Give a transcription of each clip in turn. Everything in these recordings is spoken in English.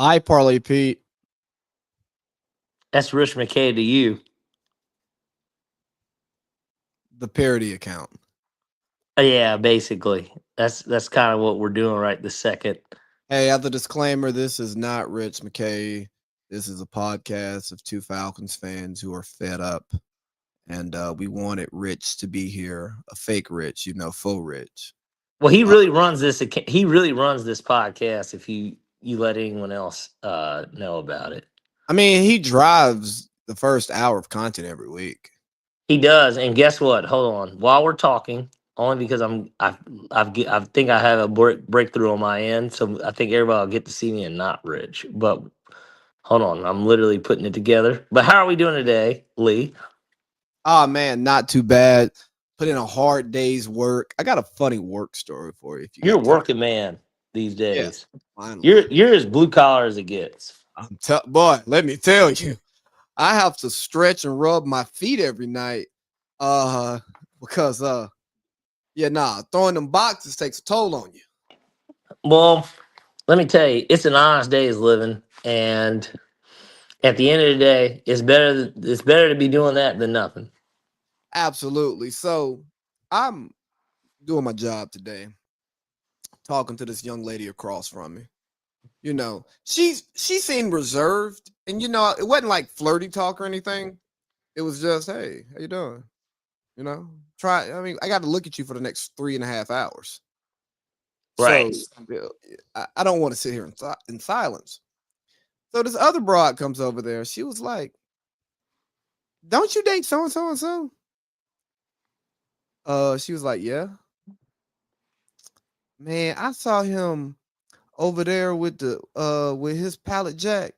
Hi, Parlay Pete, That's Rich McKay to you. the parody account. Yeah, basically. That's kind of what we're doing right this second. Hey, as a disclaimer, this is not Rich McKay. This is a podcast of two Falcons fans who are fed up, and we wanted Rich to be here, a fake Rich, full Rich. Well, he Uh, really runs this. He really runs this podcast. If you let anyone else know about it, I mean, he drives the first hour of content every week. he does. And guess what? Hold on. While we're talking, only because I think I have a breakthrough on my end, so I think everybody will get to see me and not Rich. But hold on, I'm literally putting it together. But how are we doing today, Lee? Oh man, not too bad. Put in a hard day's work. I got a funny work story for you if you You're a got time. working man these Yeah, days. finally. You're as blue collar as it gets. Boy, let me tell you. I have to stretch and rub my feet every night. Uh because throwing them boxes takes a toll on you. Well, let me tell you, it's an honest day's living, and at the end of the day, it's better to be doing that than nothing. Absolutely. So I'm doing my job today, talking to this young lady across from me. She seemed reserved, and it wasn't like flirty talk or anything. It was just, hey, how you doing? You know, I got to look at you for the next 3.5 hours. Right. So I don't want to sit here in silence. So this other broad comes over there. She was like, "Don't you date so and so and so?" She was like, "Yeah, man. I saw him over there with his pallet jack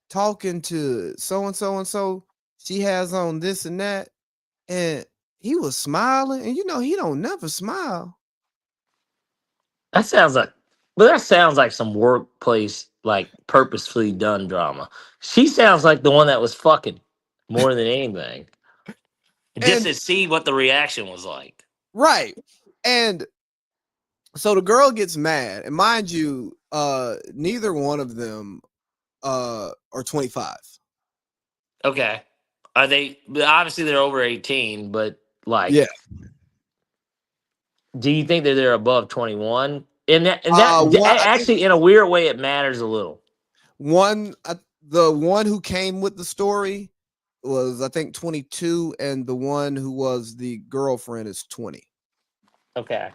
talking to so and so and so. She has on this and that, and he was smiling. And he don't never smile." That sounds like, but that sounds like some workplace like purposefully done drama. She sounds like the one that was fucking more than anything, just And to see what the reaction was like. right, and so the girl gets mad, and mind you, neither one of them are 25. Okay, are they? Obviously, they're over 18, but Yeah. like, do you think that they're above 21? And that One, I think actually, in a weird way, it matters a little. one, the one who came with the story was, I think, 22, and the one who was the girlfriend is 20. Okay.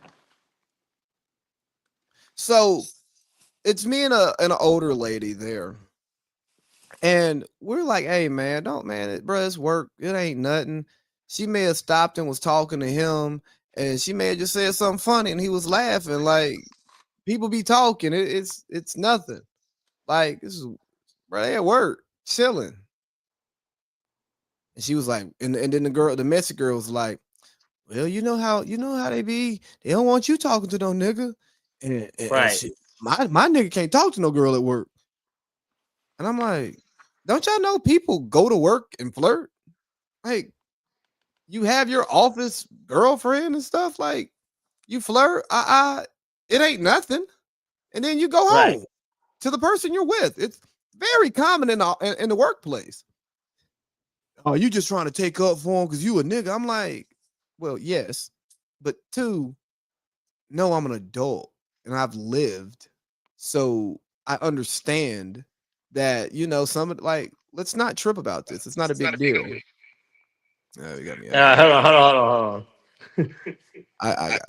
So it's me and an older lady there, and we're like, "Hey, man, don't man, bro, it's work. It ain't nothing." She may have stopped and was talking to him, and she may have just said something funny, and he was laughing. Like, people be talking. It's nothing. Like, this is bro, they at work chilling. And she was like, and then the Mexican girl was like, "Well, you know how they be. They don't want you talking to no nigga, and Right. she, my nigga can't talk to no girl at work." And I'm like, "Don't y'all know people go to work and flirt? Like, you have your office girlfriend and stuff. Like, you flirt. It ain't nothing. And then you go Right. home to the person you're with. It's very common in the workplace. Oh, you just trying to take up for him because you a nigga." I'm like, well, yes, but two, no, I'm an adult and I've lived, so I understand that some like, let's not trip about this. It's not a big deal. Oh, you got me. Hold on. Hold on. Hold on. Hold on. I got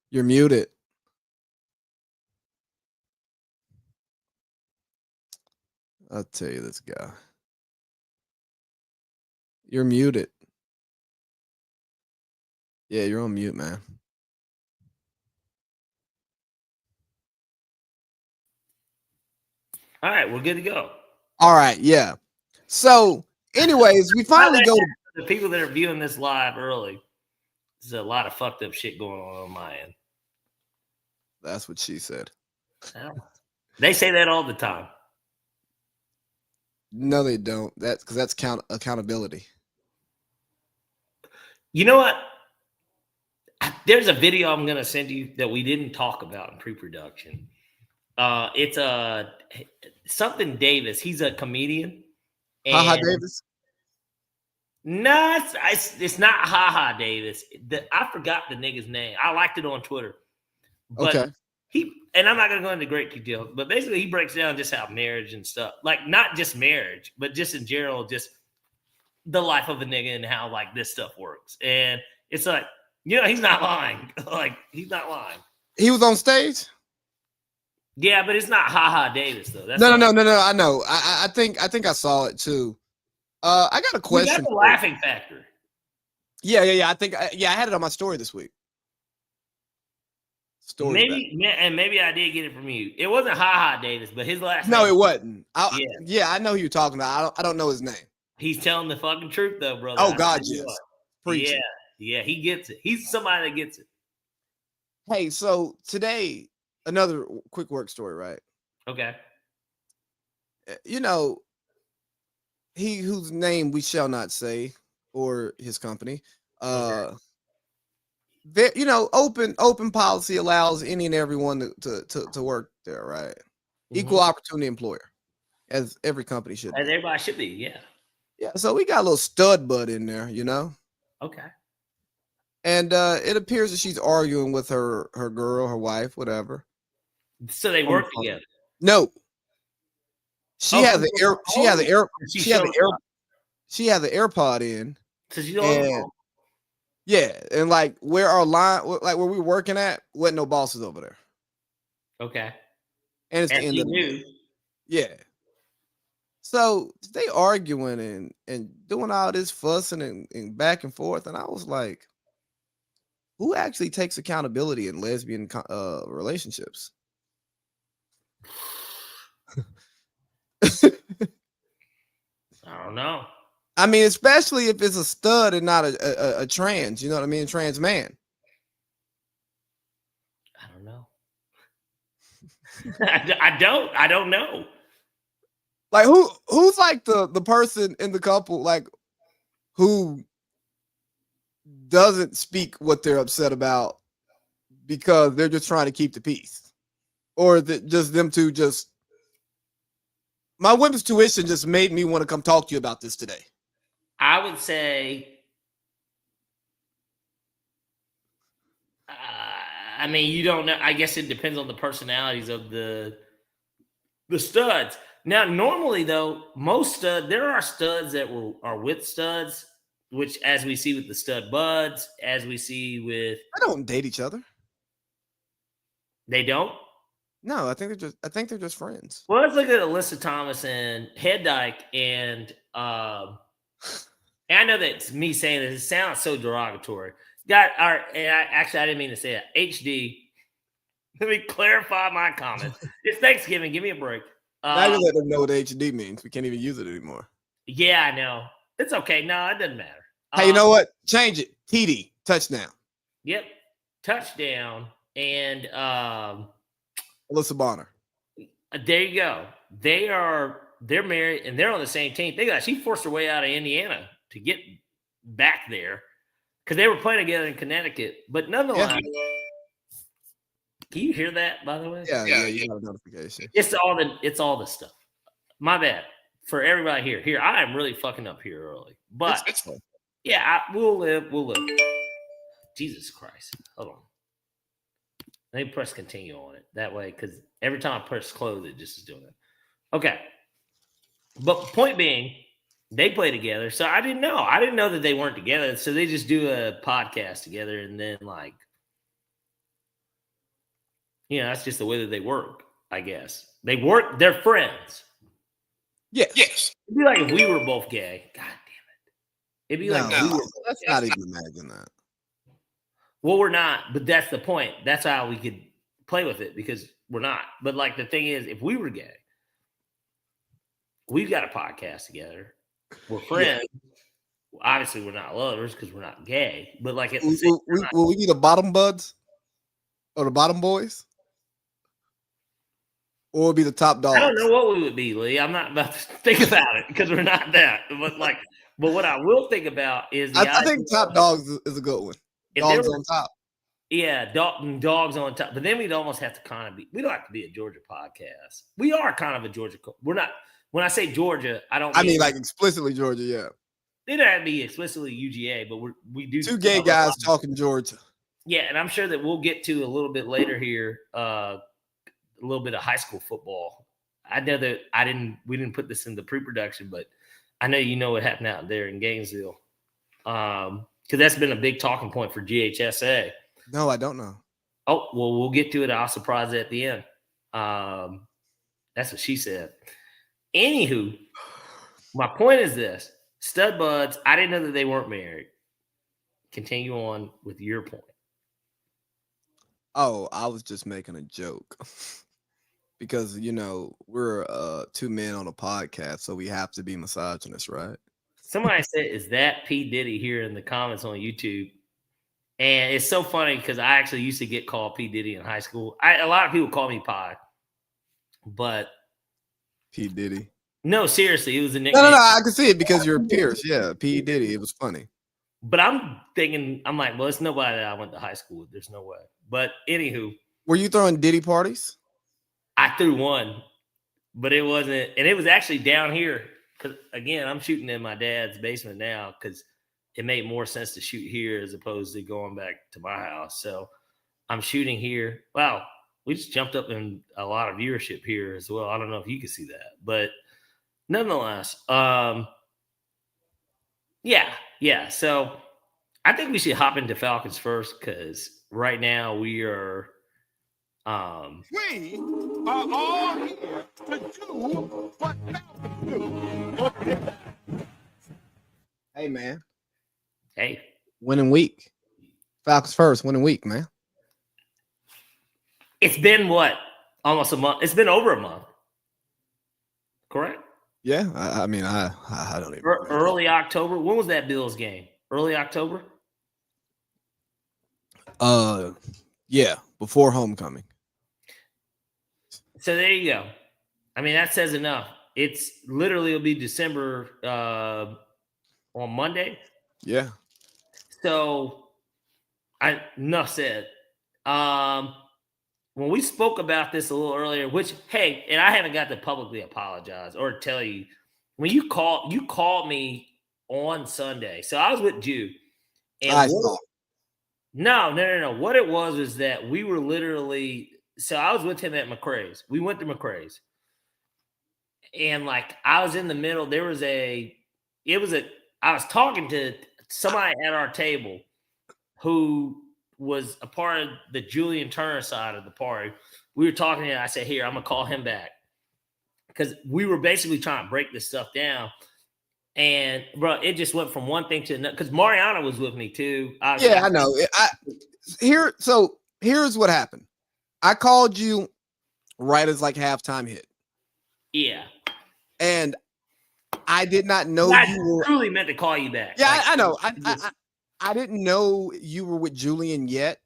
you're muted. I'll tell you this guy. You're muted. Yeah, you're on mute, man. All right, we're good to go. All right, yeah. So, anyways, we By finally that go to. time, the people that are viewing this live early, there's a lot of fucked up shit going on my end. That's what she said. They say that all the time. No, they don't. That's because that's accountability. You know what? There's a video I'm gonna send you that we didn't talk about in pre-production. It's something Davis. He's a comedian. Haha Davis. No, it's not Haha Davis. I forgot the nigga's name. I liked it on Twitter, but Okay. and I'm not gonna go into great detail, but basically he breaks down just how marriage and stuff, like not just marriage, but just in general, just the life of a nigga and how like this stuff works. And it's like, he's not lying. Like he's not lying. He was on stage. Yeah, but it's not Haha Davis though. That's No. I know. I think I saw it too. I got a question. That's the laughing factor. Yeah. I think I had it on my story this week. Maybe I did get it from you. It wasn't Haha Davis, but his last No, name. it wasn't. I know who you're talking about. I don't know his name. He's telling the fucking truth though, brother. Oh God, yes. Yeah, he gets it. He's somebody that gets it. Hey, so today, another quick work story, right? Okay. He whose name we shall not say, or his company, Okay. open policy allows any and everyone to work there, right? Mm-hmm. Equal opportunity employer, as every company should. As everybody should be, yeah. Yeah, so we got a little stud butt in there, Okay. And it appears that she's arguing with her girl, her wife, whatever. So they work together. No. She had the AirPod in. So she's on the phone. Yeah, and like where our line, like where we were working at, wasn't no bosses over there. Okay. And it's the end of the day. Yeah. So they arguing and doing all this fussing and back and forth, and I was like, who actually takes accountability in lesbian relationships? I don't know. I mean, especially if it's a stud and not a trans, you know what I mean? Trans man. I don't know. I don't know. Like who's like the person in the couple, like who doesn't speak what they're upset about because they're just trying to keep the peace, or just them two just. My women's tuition just made me want to come talk to you about this today. I would say, I mean, you don't know. I guess it depends on the personalities of the studs. Now, normally though, there are studs that are with studs, which, as we see with the stud buds, as we see with, they don't date each other. They don't. No, I think they're just friends. Well, let's look at Alyssa Thomas and Head Dyke, and I know that's me saying this. It sounds so derogatory. I didn't mean to say that. HD. Let me clarify my comments. It's Thanksgiving. Give me a break. Now you let them know what HD means. We can't even use it anymore. Yeah, I know. It's okay. No, it doesn't matter. Hey, you know what? Change it. TD. Touchdown. Yep. Touchdown. And Alyssa Bonner. There you go. They're married and they're on the same team. She forced her way out of Indiana to get back there because they were playing together in Connecticut. But nonetheless, Can you hear that, by the way? Yeah, you got a notification. It's all the stuff. My bad. For everybody here. Here, I am really fucking up here early. But we'll live. Jesus Christ. Hold on. Let me press continue on it. That way, because every time I press close, it just is doing it. Okay. But point being, they play together. So I didn't know. I didn't know that they weren't together. So they just do a podcast together and then that's just the way that they work, I guess. They're friends. Yes. It'd be like if we were both gay. God damn it. It'd be like we were both let's gay. not even imagine that. Well, we're not, but that's the point. That's how we could play with it because we're not. But the thing is, if we were gay, we've got a podcast together. We're friends. Yeah. Obviously, we're not lovers because we're not gay. But at the same time, will we be the bottom buds or the bottom boys? Or would be the top dogs? I don't know what we would be, Lee. I'm not about to think about it because we're not that. But what I will think about is I think top dogs is a good one. Dogs on top. Yeah, dogs on top. But then we'd almost have to kind of be. We don't have to be a Georgia podcast. We are kind of a Georgia. We're not. When I say Georgia, I don't. I mean, like explicitly Georgia. Yeah. They don't have to be explicitly UGA, but we do. Two gay guys talking Georgia. Yeah, and I'm sure that we'll get to a little bit later here. A little bit of high school football. I know that we didn't put this in the pre-production, but I know you know what happened out there in Gainesville. Because that's been a big talking point for GHSA. No, I don't know. Oh, well, we'll get to it. I'll surprise it at the end. That's what she said. Anywho, my point is this. Stud buds, I didn't know that they weren't married. Continue on with your point. Oh, I was just making a joke. Because, we're two men on a podcast, so we have to be misogynist, right? Somebody said, is that P. Diddy here in the comments on YouTube? And it's so funny because I actually used to get called P. Diddy in high school. A lot of people call me Pi. But P. Diddy. No, seriously, it was a nickname. No, I can see it because you're Pierce. Yeah, P. Diddy. It was funny. But I'm like, well, it's nobody that I went to high school with. There's no way. But anywho. Were you throwing Diddy parties? I threw one, but it wasn't. And it was actually down here. Because, again, I'm shooting in my dad's basement now because it made more sense to shoot here as opposed to going back to my house. So I'm shooting here. Wow, we just jumped up in a lot of viewership here as well. I don't know if you can see that. But nonetheless, yeah. So I think we should hop into Falcons first because right now we are all here to do what Falcons do. Hey, man. Hey. Winning week. Falcons first, winning week, man. It's been what? Almost a month. It's been over a month. Correct? Yeah, I mean, I don't even. Early October. When was that Bills game? Early October. Yeah, before homecoming. So there you go. I mean, that says enough. It's literally it'll be December on Monday. Yeah. So enough said. When we spoke about this a little earlier, which, hey, and I haven't got to publicly apologize or tell you, when you called me on Sunday. So I was with Jew. And No. What it was that we were literally, so I was with him at McCrae's. We went to McCrae's. And like, I was in the middle. I was talking to somebody at our table who was a part of the Julian Turner side of the party. We were talking and I said, here, I'm going to call him back. Because we were basically trying to break this stuff down. And, bro, it just went from one thing to another. Because Mariana was with me, too. I know. So here's what happened. I called you right as like halftime hit. Yeah. And I did not know you were truly meant to call you back. Yeah, I know. I didn't know you were with Julian yet,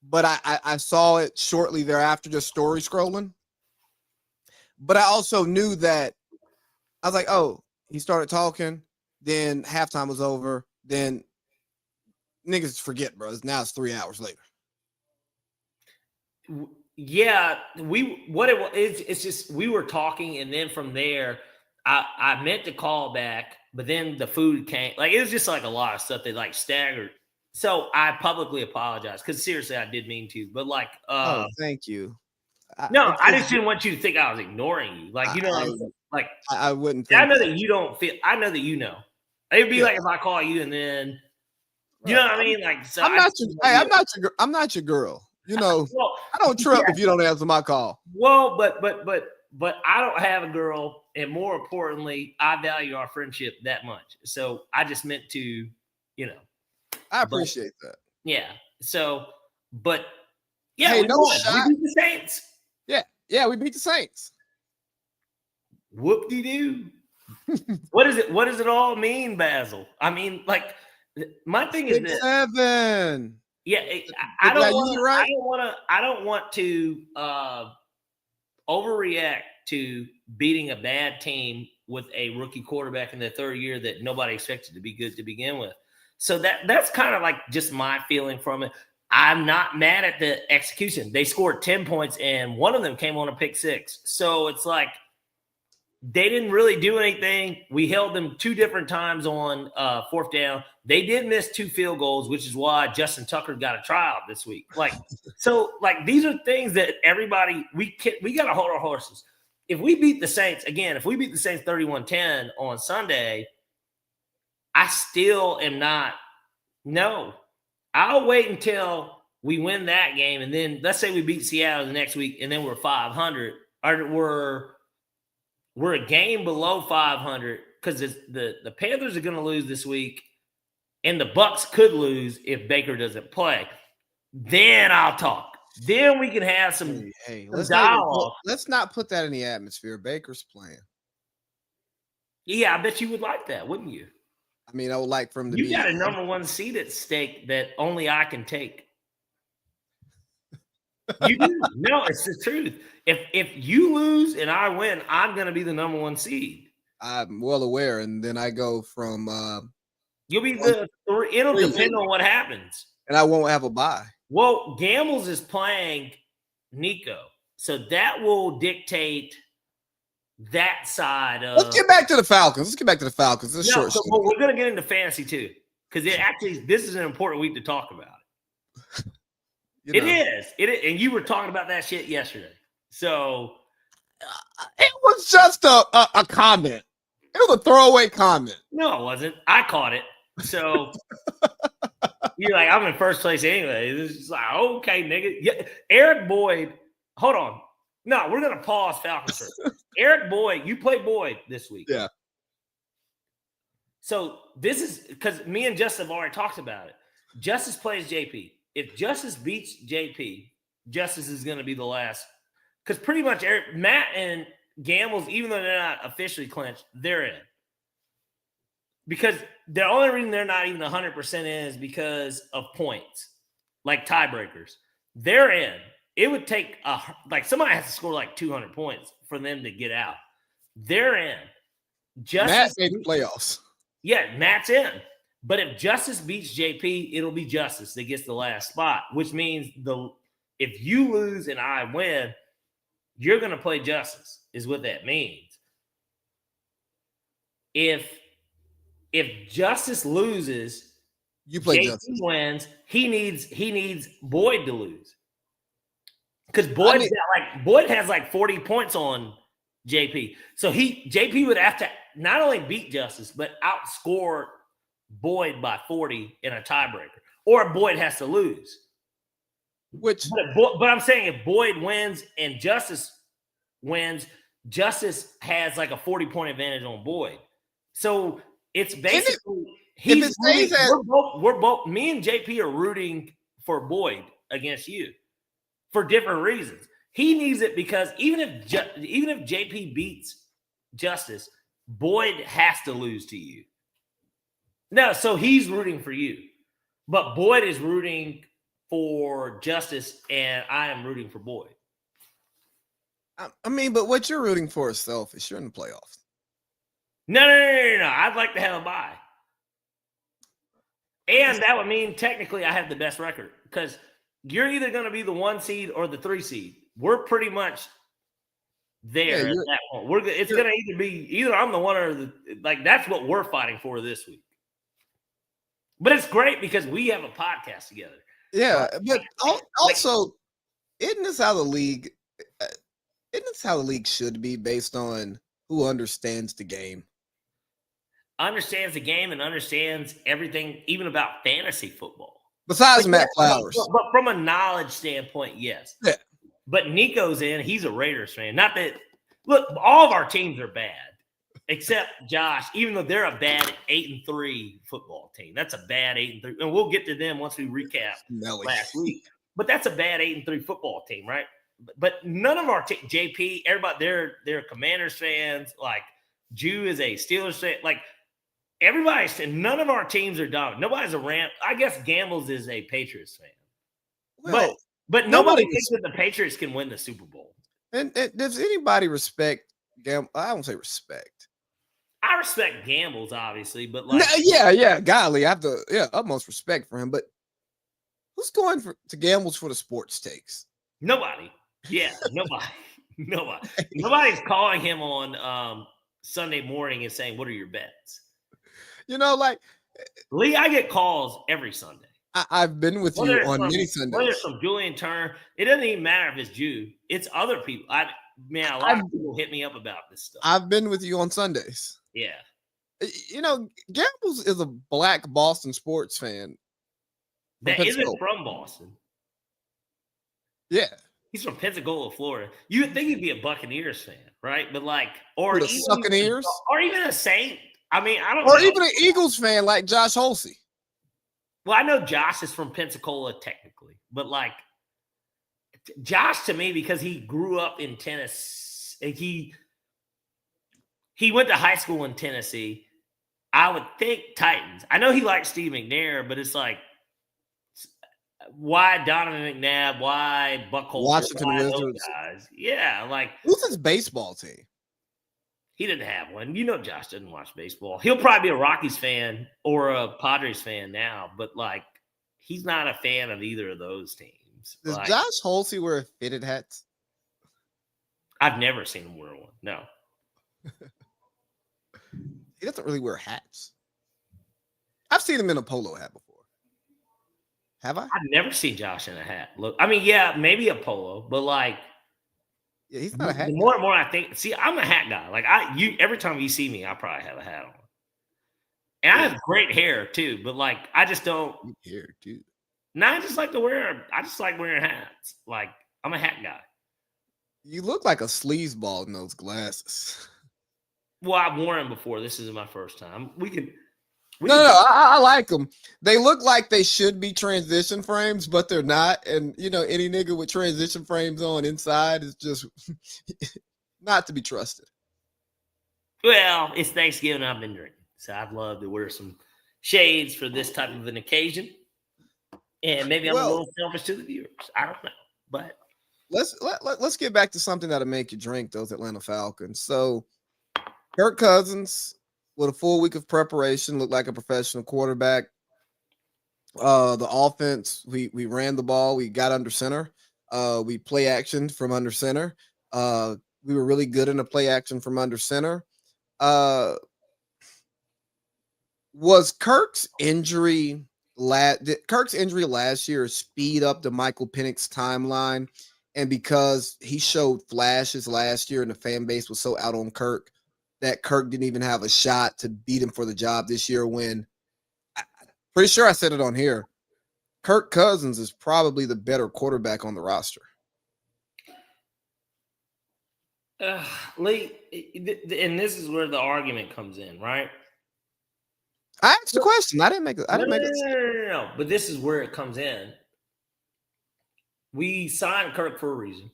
but I saw it shortly thereafter, just story scrolling. But I also knew that I was like, oh, he started talking, then halftime was over, then niggas forget, bro. Now it's 3 hours later. Yeah, it's just we were talking, and then from there, I meant to call back, but then the food came. Like, it was just like a lot of stuff that like staggered. So I publicly apologize because seriously, I did mean to. But like, oh, thank you. I just didn't want you to think I was ignoring you. Like, I wouldn't. I know that you don't feel. I know that you know. It'd be like if I call you and then, you know what I mean? Like, so I'm not your girl. You know, well, I don't trip if you don't answer my call. Well, but I don't have a girl, and more importantly, I value our friendship that much. So I just meant to, I appreciate that. Yeah. So, but yeah, hey, we beat the Saints. Yeah, we beat the Saints. Whoop-de-doo. What does it all mean, Basil? I mean, like, my thing is this. 7. Yeah, I don't want to overreact to beating a bad team with a rookie quarterback in the third year that nobody expected to be good to begin with. So that's kind of like just my feeling from it. I'm not mad at the execution. They scored 10 points, and one of them came on a pick six. So it's like they didn't really do anything. We held them 2 different times on fourth down. They did miss 2 field goals, which is why Justin Tucker got a tryout this week. These are things that everybody we got to hold our horses. If we beat the Saints 31-10 on Sunday, I still am not. No, I'll wait until we win that game, and then let's say we beat Seattle the next week, and then we're 500, or we're a game below 500 because the Panthers are going to lose this week, and the Bucs could lose if Baker doesn't play. Then I'll talk. Then we can have some dialogue. Let's not put that in the atmosphere. Baker's playing. Yeah, I bet you would like that, wouldn't you? I mean, I would like for him to be. You got a number 1 seed at stake that only I can take. You do. No, it's the truth. If you lose and I win, I'm going to be the number 1 seed. I'm well aware, and then I go from. You'll be it'll depend on what happens, and I won't have a bye. Well, Gambles is playing Nico, so that will dictate that side of. Let's get back to the Falcons. It's short. So we're going to get into fantasy too, because this is an important week to talk about. It is, and you were talking about that shit yesterday. So it was just a comment. It was a throwaway comment. No, it wasn't. I caught it. So you're like, I'm in first place anyway. It's just like, okay, nigga. Yeah, Eric Boyd. Hold on. No, we're gonna pause Falcons first. Eric Boyd, you play Boyd this week. Yeah. So this is because me and Justice have already talked about it. Justice plays JP. If Justice beats JP, Justice is going to be the last. Because pretty much Matt and Gambles, even though they're not officially clinched, they're in. Because the only reason they're not even 100% in is because of points, like tiebreakers. They're in. It would take somebody has to score like 200 points for them to get out. They're in. Matt made the playoffs. Yeah, Matt's in. But if Justice beats JP, it'll be Justice that gets the last spot, which means if you lose and I win, you're going to play Justice, is what that means. If Justice loses, you play JP Justice. Wins, he needs Boyd to lose. Because Boyd has like 40 points on JP. So JP would have to not only beat Justice, but outscore Boyd by 40 in a tiebreaker, or Boyd has to lose. But I'm saying if Boyd wins and Justice wins, Justice has like a 40-point advantage on Boyd. So it's basically we're both me and JP are rooting for Boyd against you for different reasons. He needs it because even if JP beats Justice, Boyd has to lose to you. No, so he's rooting for you. But Boyd is rooting for Justice, and I am rooting for Boyd. I mean, but what you're rooting for is selfish. You're in the playoffs. No. I'd like to have a bye. And that would mean technically I have the best record because you're either going to be the 1 seed or the 3 seed. We're pretty much there at that point. It's going to either I'm the one or that's what we're fighting for this week. But it's great because we have a podcast together. Yeah, but also, isn't this how the league should be based on who understands the game? Understands the game and understands everything, even about fantasy football. Besides Matt Flowers. But from a knowledge standpoint, yes. Yeah. But Nico's in. He's a Raiders fan. Not that – look, all of our teams are bad. Except Josh, even though they're a bad 8-3 football team. That's a bad 8-3. And we'll get to them once we recap last week. But that's a bad 8-3 football team, right? But none of our JP, everybody, they're Commanders fans. Like, Jew is a Steelers fan. Like, everybody's – none of our teams are dominant. Nobody's a Ram. I guess Gambles is a Patriots fan. Well, but nobody thinks that the Patriots can win the Super Bowl. And does anybody respect Gamble? I don't say respect. I respect Gambles, obviously, but golly, I have utmost respect for him. But Who's going to gambles for the sports takes? Nobody. Yeah, nobody. Nobody. Nobody's calling him on Sunday morning and saying, "What are your bets?" Like Lee, I get calls every Sunday. I've been with you on many Sundays. Whether it's from Julian Turner, it doesn't even matter if it's Jew. It's other people. A lot of people hit me up about this stuff. I've been with you on Sundays. Yeah. Gambles is a black Boston sports fan. That isn't from Boston. Yeah. He's from Pensacola, Florida. You would think he'd be a Buccaneers fan, right? But or even Succaneers, or even a Saint. I mean, I don't. Or even an Eagles fan like Josh Holsey. Well, I know Josh is from Pensacola technically, but Josh to me, because he grew up in Tennessee, he went to high school in Tennessee. I would think Titans. I know he likes Steve McNair, but it's like, why Donovan McNabb? Why Buck Holster? Washington Wizards? Guys? Yeah, who's his baseball team? He didn't have one. Josh doesn't watch baseball. He'll probably be a Rockies fan or a Padres fan now, but he's not a fan of either of those teams. Does Josh Holsey wear fitted hats? I've never seen him wear one. No. He doesn't really wear hats. I've seen him in a polo hat before. Have I? I've never seen Josh in a hat. Look, I mean, yeah, maybe a polo, but yeah, he's not a hat. The more and more I think, I'm a hat guy. Every time you see me, I probably have a hat on, and I have great hair too. But I just don't. Hair too. No, I just like wearing hats. I'm a hat guy. You look like a sleazeball in those glasses. Well, I've worn them before. This isn't my first time. I like them. They look like they should be transition frames, but they're not. And, any nigga with transition frames on inside is just not to be trusted. Well, it's Thanksgiving. I've been drinking. So I'd love to wear some shades for this type of an occasion. And maybe I'm a little selfish to the viewers. I don't know. But let's get back to something that'll make you drink, those Atlanta Falcons. So Kirk Cousins, with a full week of preparation, looked like a professional quarterback. The offense, we ran the ball. We got under center. We play action from under center. We were really good in the play action from under center. Was Kirk's injury last year speed up the Michael Penix timeline? And because he showed flashes last year and the fan base was so out on Kirk, that Kirk didn't even have a shot to beat him for the job this year, when I'm pretty sure I said it on here, Kirk Cousins is probably the better quarterback on the roster. Lee, and this is where the argument comes in, right? I asked the question. I didn't make it. No. But this is where it comes in. We signed Kirk for a reason.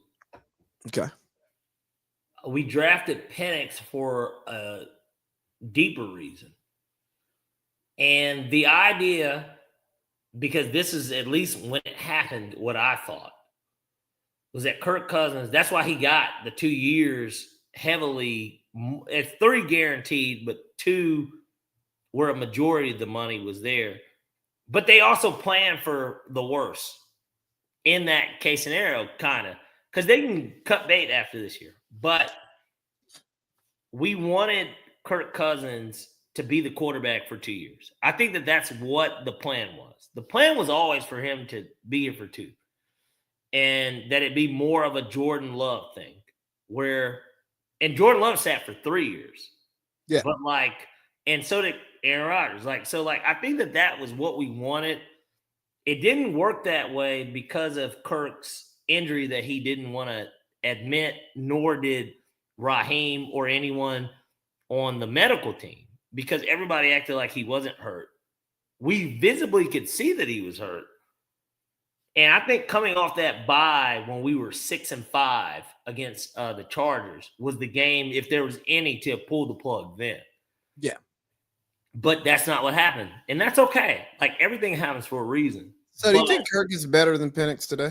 Okay. We drafted Penix for a deeper reason. And the idea, because this is at least when it happened, what I thought was that Kirk Cousins, that's why he got the 2 years heavily. It's 3 guaranteed, but 2 where a majority of the money was there. But they also planned for the worst in that case scenario, kind of, because they can cut bait after this year. But we wanted Kirk Cousins to be the quarterback for 2 years. I think that's what the plan was. The plan was always for him to be here for 2, and that it be more of a Jordan Love thing, and Jordan Love sat for 3 years. Yeah. But and so did Aaron Rodgers. I think that was what we wanted. It didn't work that way because of Kirk's injury that he didn't want to admit, nor did Raheem or anyone on the medical team, because everybody acted like he wasn't hurt. We visibly could see that he was hurt. And I think coming off that bye when we were 6-5 against the Chargers was the game, if there was any, to pull the plug then. Yeah. But that's not what happened. And that's okay. Everything happens for a reason. So do you think Kirk is better than Penix today?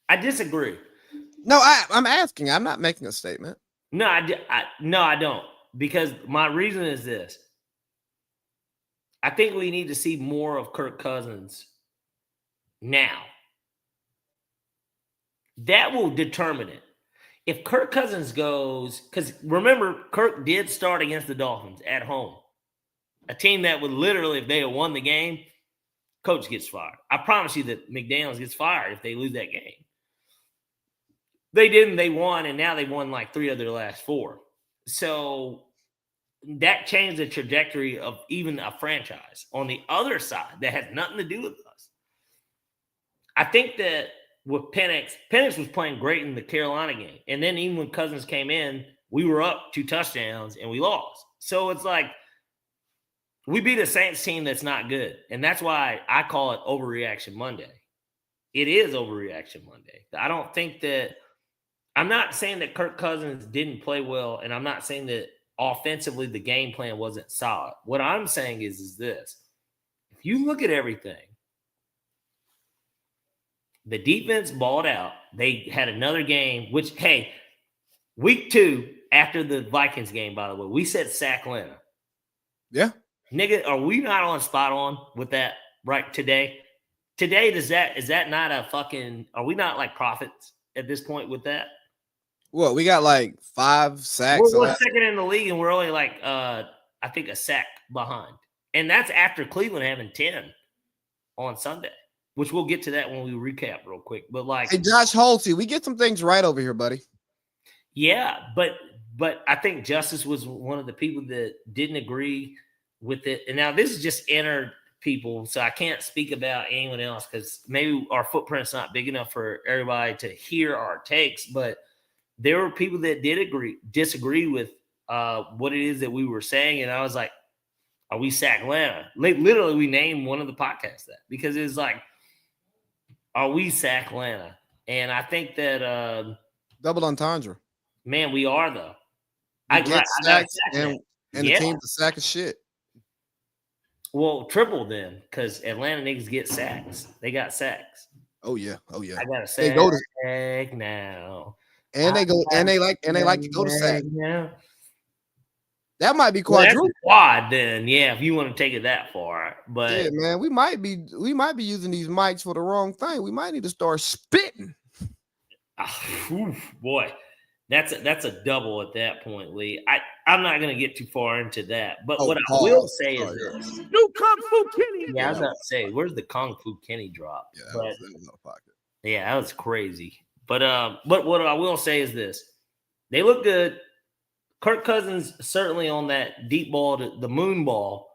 I disagree. No, I'm asking. I'm not making a statement. No, I don't. Because my reason is this. I think we need to see more of Kirk Cousins now. That will determine it. If Kirk Cousins goes, because remember, Kirk did start against the Dolphins at home, a team that would literally, if they had won the game, coach gets fired. I promise you that McDaniels gets fired if they lose that game. They didn't. They won, and now they won like 3 of their last 4. So that changed the trajectory of even a franchise. On the other side, that has nothing to do with us. I think that with Penix was playing great in the Carolina game. And then even when Cousins came in, we were up 2 touchdowns and we lost. So it's like we beat a Saints team that's not good. And that's why I call it Overreaction Monday. It is Overreaction Monday. I don't think that – I'm not saying that Kirk Cousins didn't play well, and I'm not saying that offensively the game plan wasn't solid. What I'm saying is this. If you look at everything, the defense balled out. They had another game, which, hey, week 2 after the Vikings game, by the way, we said sack Atlanta. Yeah. Nigga, are we not on spot on with that right today? Today, is that not a fucking – are we not like prophets at this point with that? Well, we got like 5 sacks. We're second in the league, and we're only like, I think, a sack behind. And that's after Cleveland having 10 on Sunday, which we'll get to that when we recap real quick. But like, hey, Josh Holtzy, we get some things right over here, buddy. Yeah, but I think Justice was one of the people that didn't agree with it. And now this is just inner people, so I can't speak about anyone else because maybe our footprint's not big enough for everybody to hear our takes. But there were people that did disagree with what it is that we were saying. And I was like, are we sack Atlanta? Literally, we named one of the podcasts that because it's like, are we sack Atlanta? And I think that double entendre. Man, we are though. I got sacks and the team's a sack of shit. Well, triple then, because Atlanta niggas get sacks. They got sacks. Oh yeah. I got a sack. They go to now. And they like to go to sack. Yeah. That might be quadruple. Quad then, yeah, if you want to take it that far. But yeah, man, we might be using these mics for the wrong thing. We might need to start spitting. Boy, that's a double at that point, Lee. I'm not going to get too far into that, but what I will say is this: New Kung Fu Kenny. Yeah, I was about to say, where's the Kung Fu Kenny drop? Yeah, that was in the pocket. Yeah, that was crazy. But what I will say is this: they look good. Kirk Cousins certainly on that deep ball, the moon ball.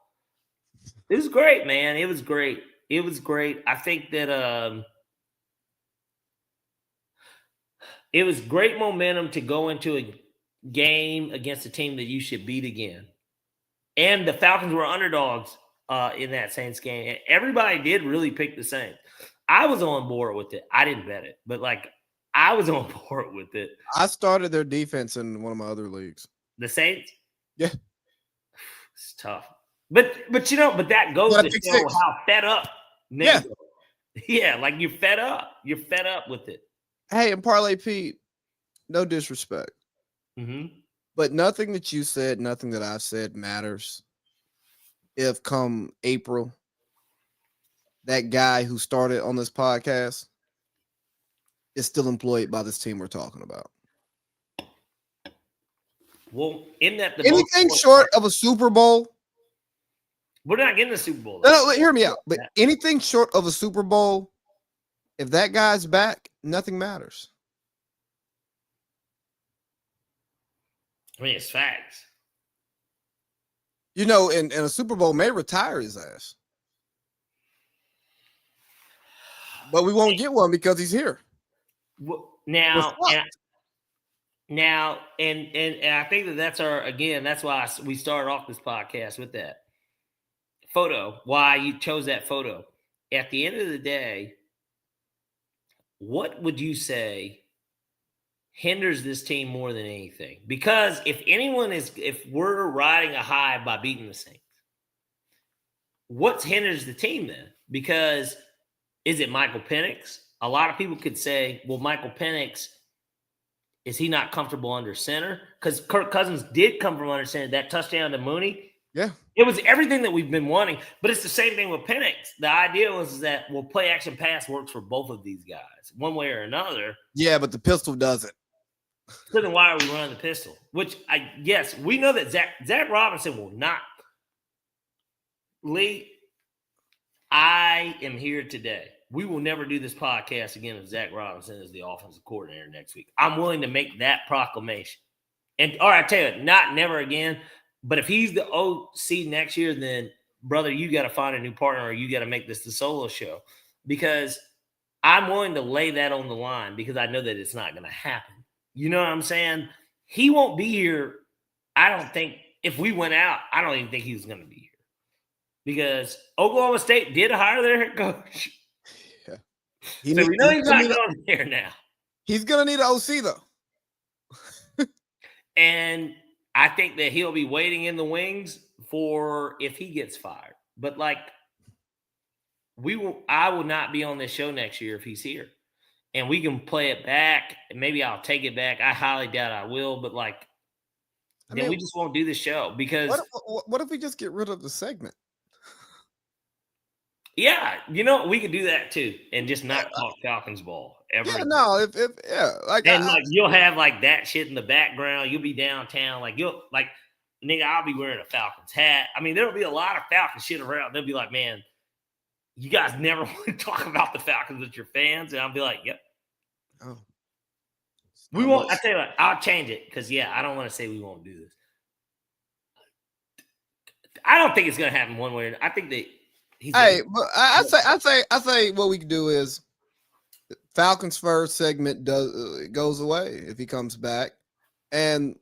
It was great, man. It was great. I think that it was great momentum to go into a game against a team that you should beat again. And the Falcons were underdogs in that Saints game. Everybody did really pick the Saints. I was on board with it. I didn't bet it, but like I was on board with it. I started their defense in one of my other leagues. The Saints? Yeah. It's tough. But that goes to show how fed up. Yeah. Yeah, like you're fed up. You're fed up with it. Hey, and Parlay Pete, no disrespect. Mm-hmm. But nothing that you said, nothing that I've said matters. If come April, that guy who started on this podcast is still employed by this team we're talking about. Well, in that anything short of a Super Bowl, we're not getting a Super Bowl. No, hear me out. But anything short of a Super Bowl, if that guy's back, nothing matters. I mean, it's facts. And a Super Bowl may retire his ass. But we won't get one because he's here. Now, and I think that's that's why we started off this podcast with that photo, why you chose that photo. At the end of the day, what would you say hinders this team more than anything? Because if we're riding a high by beating the Saints, what hinders the team then? Because is it Michael Penix? A lot of people could say, well, Michael Penix, is he not comfortable under center? Because Kirk Cousins did come from under center. That touchdown to Mooney, Yeah. It was everything that we've been wanting, but it's the same thing with Penix. The idea was that play action pass works for both of these guys, one way or another. Yeah, but the pistol doesn't. So then why are we running the pistol? Which yes, we know that Zach Robinson will not. Lee, I am here today. We will never do this podcast again if Zach Robinson is the offensive coordinator next week. I'm willing to make that proclamation. And all right, I tell you, not never again. But if he's the OC next year, then brother, you got to find a new partner, or you got to make this the solo show, because I'm willing to lay that on the line because I know that it's not going to happen. You know what I'm saying? He won't be here. I don't think if we went out, I don't even think he was going to be here because Oklahoma State did hire their head coach. Yeah. So we know he's not going there now. He's going to need an OC though. And I think that he'll be waiting in the wings for if he gets fired. But like I will not be on this show next year if he's here. And we can play it back. And maybe I'll take it back. I highly doubt I will, but like then we just won't do the show because what if we just get rid of the segment? Yeah, we could do that too, and just not talk Falcons ball ever. Yeah, no, like you'll have like that shit in the background. You'll be downtown, nigga, I'll be wearing a Falcons hat. I mean, there'll be a lot of Falcons shit around. They'll be like, man, you guys never want to talk about the Falcons with your fans, and I'll be like, yep. Oh, we won't. I tell you what, I'll change it because I don't want to say we won't do this. I don't think it's gonna happen one way. I think that. But I say what we can do is Falcons first segment goes away if he comes back, and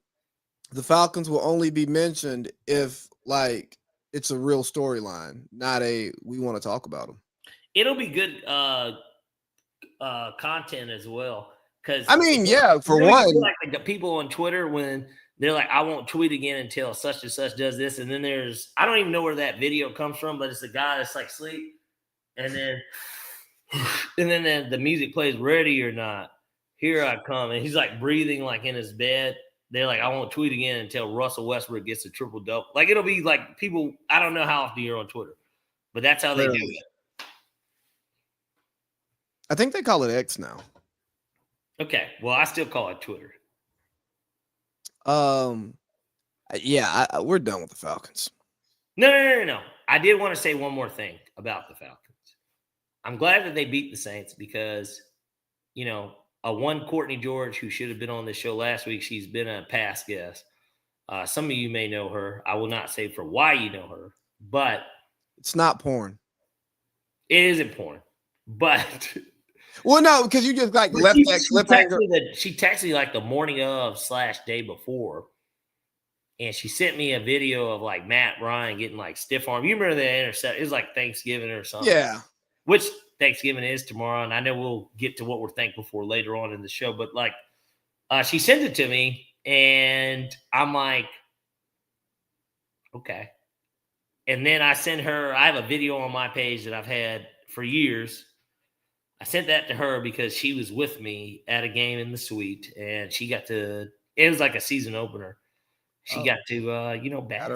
the Falcons will only be mentioned if it's a real storyline, not we want to talk about them. It'll be good content as well because for one, like the people on Twitter when they're like, I won't tweet again until such and such does this. And then I don't even know where that video comes from, but it's a guy that's like sleep. And then the music plays Ready or Not. Here I come. And he's like breathing like in his bed. They're like, I won't tweet again until Russell Westbrook gets a triple double. Like it'll be like people, I don't know how often you're on Twitter, but that's how they do it. I think they call it X now. Okay. Well, I still call it Twitter. We're done with the Falcons. No. I did want to say one more thing about the Falcons. I'm glad that they beat the Saints because, one Courtney George who should have been on the show last week, she's been a past guest. Some of you may know her. I will not say for why you know her, but it's not porn. It isn't porn, but. Well, no, because you just left that cliffhanger. She texted me like the morning of / day before, and she sent me a video of like Matt Ryan getting like stiff arm. You remember that intercept? It was like Thanksgiving or something. Yeah. Which Thanksgiving is tomorrow, and I know we'll get to what we're thankful for later on in the show. But like, she sent it to me, and I'm like, okay. And then I sent her. I have a video on my page that I've had for years. I sent that to her because she was with me at a game in the suite, and she got to. It was like a season opener. She got to, bat.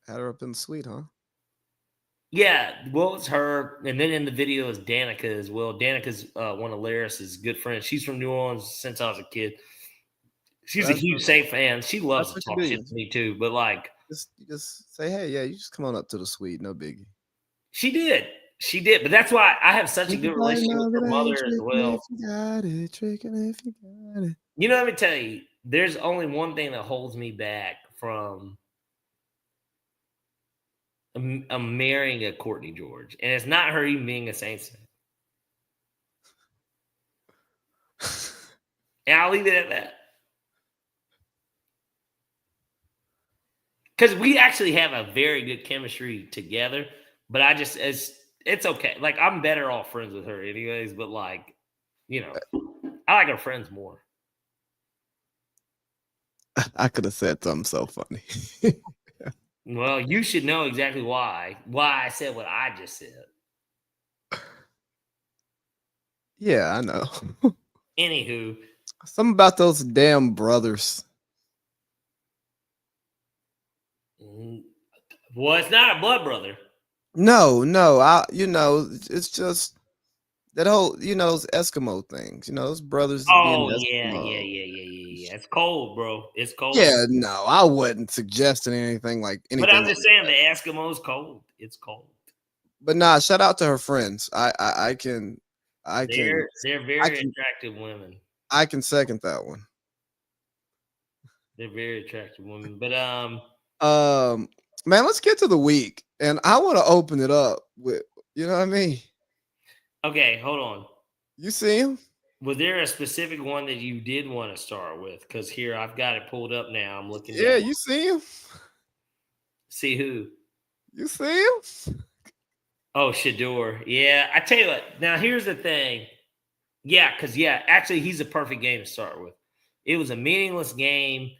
Had her up in the suite, huh? Yeah, well, it's her, and then in the video is Danica as well. Danica's one of Laris's good friends. She's from New Orleans since I was a kid. She's a huge Saint fan. She loves to talk shit to me too, but like, just say, hey, you just come on up to the suite, no biggie. She did, but that's why I have such a good relationship with her mother as well. Let me tell you, there's only one thing that holds me back from marrying a Courtney George, and it's not her even being a Saints fan. And I'll leave it at that. Because we actually have a very good chemistry together, but it's okay. Like, I'm better off friends with her anyways, but like, I like her friends more. I could have said something so funny. Well, you should know exactly why I said what I just said. Yeah, I know. Anywho. Something about those damn brothers. Well, it's not a blood brother. No, it's just that whole, those Eskimo things, those brothers being Oh yeah, yeah, Eskimo. yeah, yeah, yeah, yeah. It's cold, bro. It's cold. Yeah, no, I wasn't suggesting anything like But I'm anything just like saying that. the Eskimo's cold. It's cold. But nah, shout out to her friends. I can I can They're I very can attractive women. I can second that one. They're very attractive women. But Man, let's get to the week. And I want to open it up with, you know what I mean? okay, hold on. You see him? Was there a specific one that you did want to start with? Because here I've got it pulled up now. I'm looking Yeah, down. you see him? See who? You see him? Oh, Shador. Yeah, I tell you what. Now here's the thing. Yeah, because actually he's a perfect game to start with. It was a meaningless game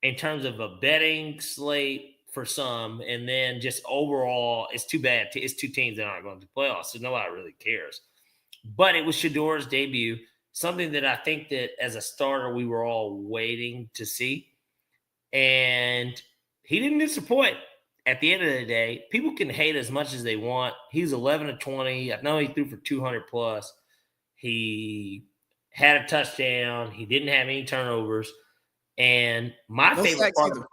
in terms of a betting slate for some, and then just overall, it's too bad. It's two teams that aren't going to the playoffs, so nobody really cares. But it was Shador's debut, something that I think that as a starter we were all waiting to see, and he didn't disappoint. At the end of the day, people can hate as much as they want. He was 11 of 20. I know he threw for 200 plus. He had a touchdown. He didn't have any turnovers. And my No favorite sacks part either.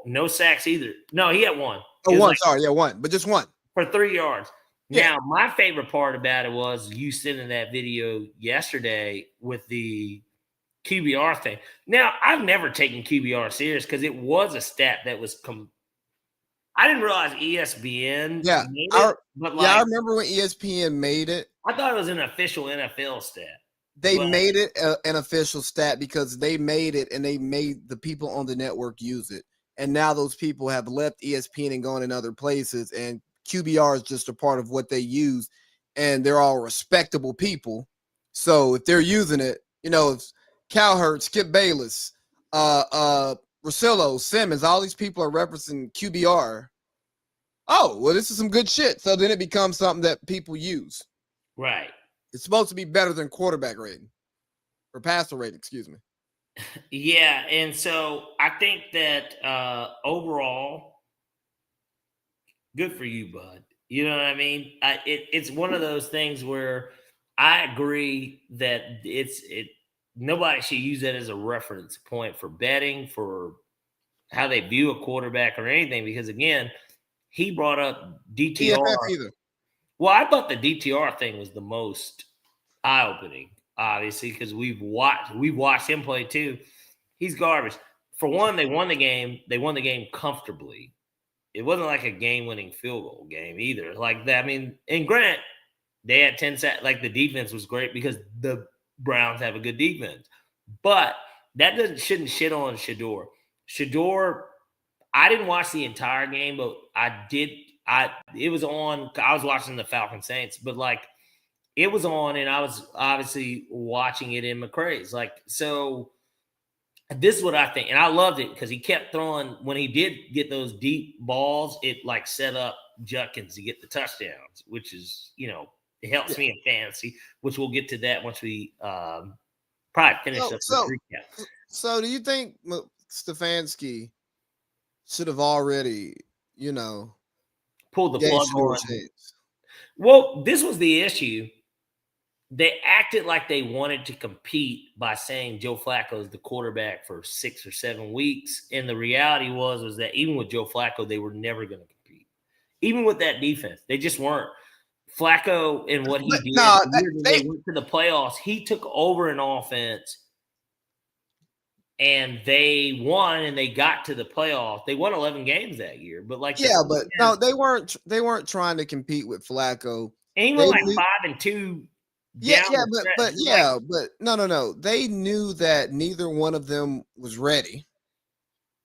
no sacks either. No, he had one. Oh, It was one. like Sorry. Yeah, one. But just one. for 3 yards. Yeah. Now, my favorite part about it was you sending that video yesterday with the QBR thing. Now, I've never taken QBR serious because it was a stat that was I didn't realize ESPN Yeah. made it, but I remember when ESPN made it. I thought it was an official NFL stat. They made it an official stat because they made it and they made the people on the network use it. And now those people have left ESPN and gone in other places, and QBR is just a part of what they use, and they're all respectable people. So if they're using it, if Cowherd, Skip Bayless, Rosillo, Simmons, all these people are referencing QBR. Oh, well, this is some good shit. So then it becomes something that people use. Right. It's supposed to be better than quarterback rating or passer rating, excuse me. Yeah, and so I think that overall, good for you, bud. You know what I mean? It's one of those things where I agree that nobody should use that as a reference point for betting, for how they view a quarterback or anything, because again, he brought up DTR. EFF either. Well, I thought the DTR thing was the most eye-opening, obviously, because we've watched him play too. He's garbage. For one, they won the game. They won the game comfortably. It wasn't like a game-winning field goal game either. Like that. I mean, and Grant, they had 10 sacks. Like the defense was great because the Browns have a good defense. But that shouldn't shit on Shador. Shador, I didn't watch the entire game, but I did. It was on. I was watching the Falcon Saints, but like it was on, and I was obviously watching it in McCrae's. Like, so this is what I think, and I loved it because he kept throwing. When he did get those deep balls, it like set up Judkins to get the touchdowns, which is, it helps me in fantasy, which we'll get to that once we probably finish up the recap. So do you think Stefanski should have already, pulled the plug on? Shades? Well, this was the issue. They acted like they wanted to compete by saying Joe Flacco is the quarterback for 6 or 7 weeks. And the reality was that even with Joe Flacco, they were never going to compete. Even with that defense, they just weren't. Flacco and what he did, they went to the playoffs. He took over an offense and they won and they got to the playoffs. They won 11 games that year. But they weren't trying to compete with Flacco. And he went like 5-2. But no. They knew that neither one of them was ready.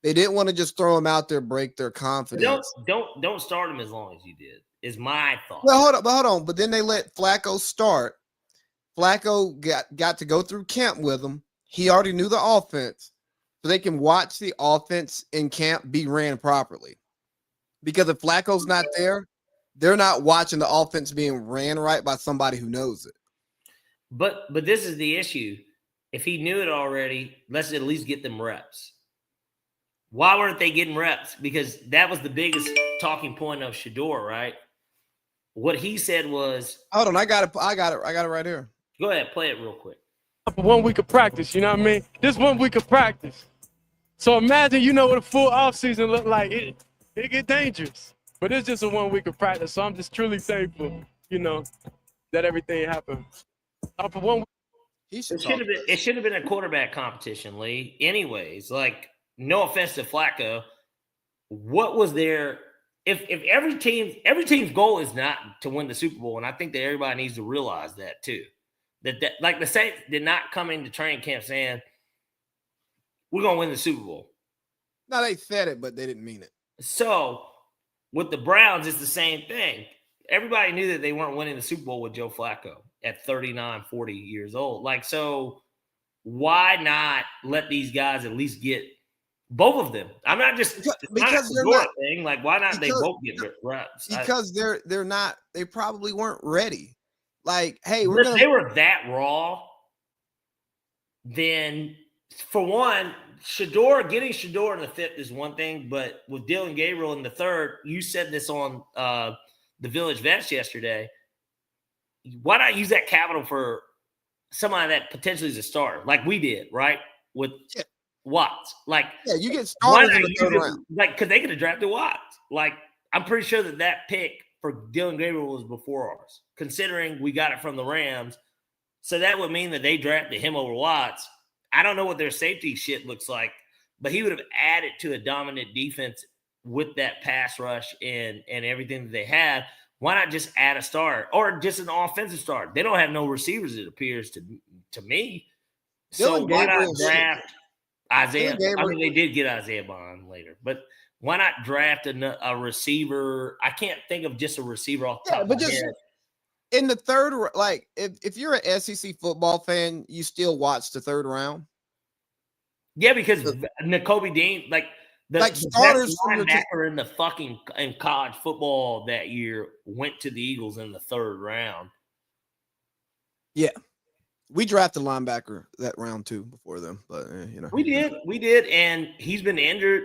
They didn't want to just throw them out there, break their confidence. Don't start them as long as you did. Is my thought. Well, hold on. But then they let Flacco start. Flacco got to go through camp with them. He already knew the offense, so they can watch the offense in camp be ran properly. Because if Flacco's not there, they're not watching the offense being ran right by somebody who knows it. But this is the issue. If he knew it already, let's at least get them reps. Why weren't they getting reps? Because that was the biggest talking point of Shador, right? What he said was, hold on, I got it right here. go ahead, play it real quick. For 1 week of practice, you know what I mean? This 1 week of practice. So imagine, what a full offseason look like. It get dangerous. But it's just a 1 week of practice. So I'm just truly thankful, that everything happened. For 1 week. It should have been a quarterback competition, Lee. Anyways, like, no offense to Flacco, what was there? If every team's goal is not to win the Super Bowl, and I think that everybody needs to realize that too. That like the Saints did not come into training camp saying we're gonna win the Super Bowl. No, they said it, but they didn't mean it. So with the Browns, it's the same thing. Everybody knew that they weren't winning the Super Bowl with Joe Flacco at 39, 40 years old. Like, so why not let these guys at least get both of them? I'm not just because they're not thing. Like, why not they both get reps? Because they're not. They probably weren't ready. Like, hey, if they were that raw, then for one, getting Shador in the fifth is one thing, but with Dylan Gabriel in the third, you said this on the Village Vets yesterday. Why not use that capital for somebody that potentially is a starter, like we did, right? With Watts. Like, you get started in the third round. Like, because they could have drafted Watts. Like, I'm pretty sure that pick for Dylan Gabriel was before ours, considering we got it from the Rams. So that would mean that they drafted him over Watts. I don't know what their safety shit looks like, but he would have added to a dominant defense with that pass rush and everything that they had. Why not just add a star or just an offensive star? They don't have no receivers, it appears to me. So why not draft Isaiah? I mean, they did get Isaiah Bond later, but why not draft a receiver? I can't think of just a receiver off the top of my head. In the third, like if you're an SEC football fan, you still watch the third round. Yeah, because Nakobe Dean, like the starters linebacker in college football that year went to the Eagles in the third round. Yeah, we drafted linebacker that round too before them, but we did, and he's been injured.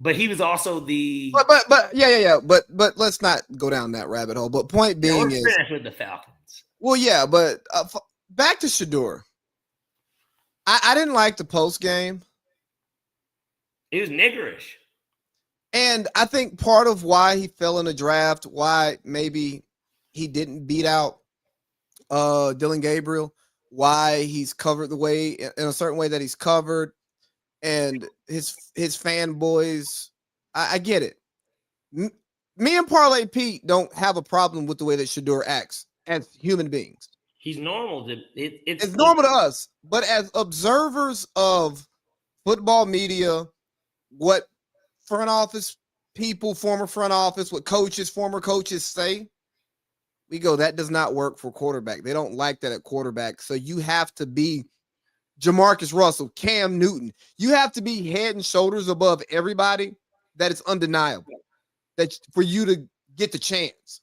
But he was also the. But let's not go down that rabbit hole. But point being is, with the Falcons. Well, yeah, but back to Shador. I didn't like the post game. He was niggerish, and I think part of why he fell in the draft, why maybe he didn't beat out Dylan Gabriel, why he's covered the way in a certain way that he's covered. And his fanboys, I get it. Me and Parlay Pete don't have a problem with the way that Shador acts as human beings. He's normal. It's normal to us, but as observers of football media, what front office people, former front office, what coaches, former coaches say, we go, that does not work for quarterback. They don't like that at quarterback. So you have to be Jamarcus Russell, Cam Newton. You have to be head and shoulders above everybody. That it's undeniable that for you to get the chance.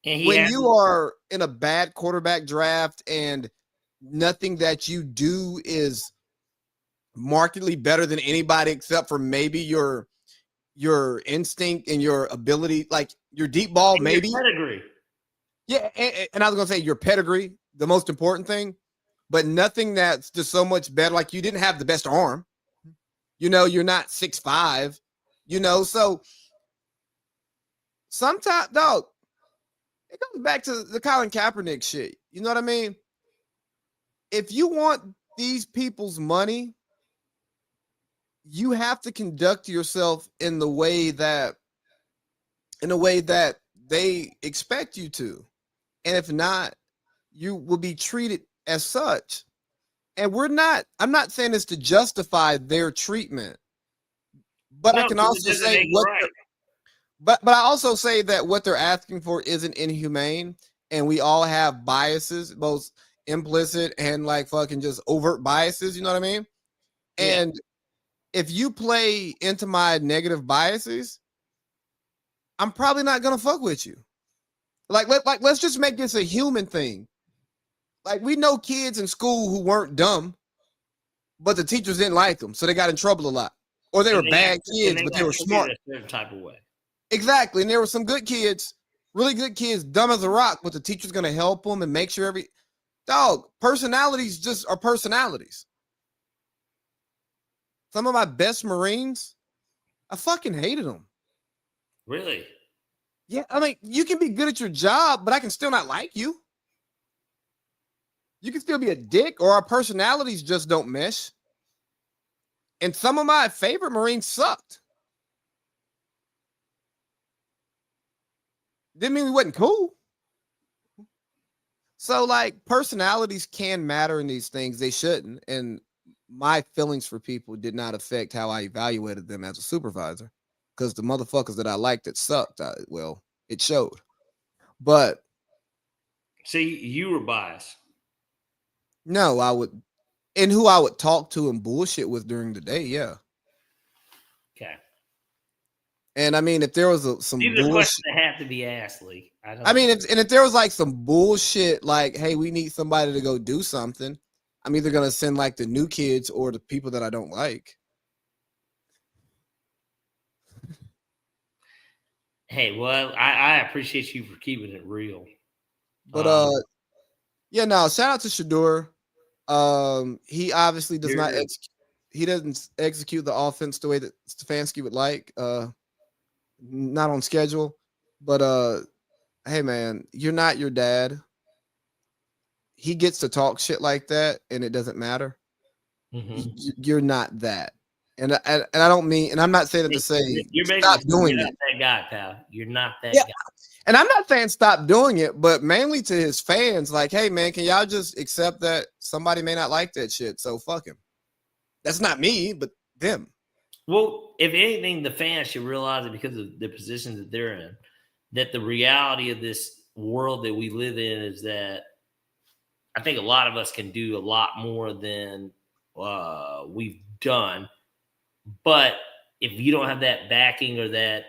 When you are in a bad quarterback draft and nothing that you do is markedly better than anybody except for maybe your instinct and your ability, like your deep ball, maybe. Your pedigree. Yeah, and I was going to say your pedigree, the most important thing. But nothing that's just so much better. Like you didn't have the best arm. You're not 6'5", so sometimes, dog, it goes back to the Colin Kaepernick shit. You know what I mean? If you want these people's money, you have to conduct yourself in the way that they expect you to. And if not, you will be treated as such. And I'm not saying this to justify their treatment, but I can also say but I also say that what they're asking for isn't inhumane, and we all have biases, both implicit and like fucking just overt biases, you know what I mean? Yeah. And if you play into my negative biases, I'm probably not gonna fuck with you. Let's just make this a human thing. Like, we know kids in school who weren't dumb, but the teachers didn't like them, so they got in trouble a lot. or they And were bad kids, but they were smart. A certain type of way. Exactly. And there were some good kids, really good kids, dumb as a rock, but the teacher's going to help them and make sure personalities just are personalities. Some of my best Marines, I fucking hated them. Really? Yeah. I mean, you can be good at your job, but I can still not like you. You can still be a dick, or our personalities just don't mesh. And some of my favorite Marines sucked. Didn't mean we wasn't cool. So, like, personalities can matter in these things. They shouldn't. And my feelings for people did not affect how I evaluated them as a supervisor, because the motherfuckers that I liked that sucked, well, it showed. But see, you were biased. No, I would, and who I would talk to and bullshit with during the day, yeah. Okay. And I mean, if there was some These are bullshit, questions that have to be asked, Lee. I mean, if there was like some bullshit, like, hey, we need somebody to go do something, I'm either gonna send like the new kids or the people that I don't like. Hey, well, I appreciate you for keeping it real. But yeah, no, shout out to Shador. He obviously does not he doesn't execute the offense the way that Stefanski would like. Not on schedule. But hey man, you're not your dad. He gets to talk shit like that, and it doesn't matter. Mm-hmm. You're not that, and I don't mean, and I'm not saying it to say stop doing it. That guy, pal. You're not that guy. And I'm not saying stop doing it, but mainly to his fans, like, hey man, can y'all just accept that somebody may not like that shit? So fuck him. That's not me, but them. Well, if anything, the fans should realize it because of the positions that they're in, that the reality of this world that we live in is that I think a lot of us can do a lot more than we've done. But if you don't have that backing or that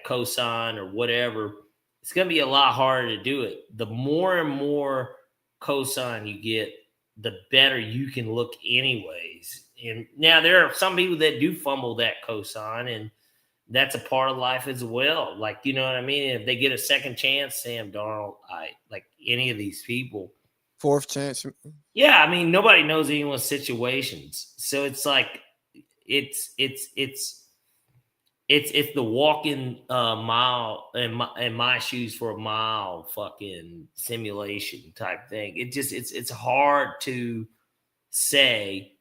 cosign or whatever, it's going to be a lot harder to do it. The more and more cosign you get, the better you can look anyways. And now there are some people that do fumble that cosign, and that's a part of life as well. Like, you know what I mean? If they get a second chance, Sam Darnold, like any of these people. Fourth chance. Yeah, I mean, nobody knows anyone's situations. So it's like it's the walking mile in my shoes for a mile fucking simulation type thing. It's hard to say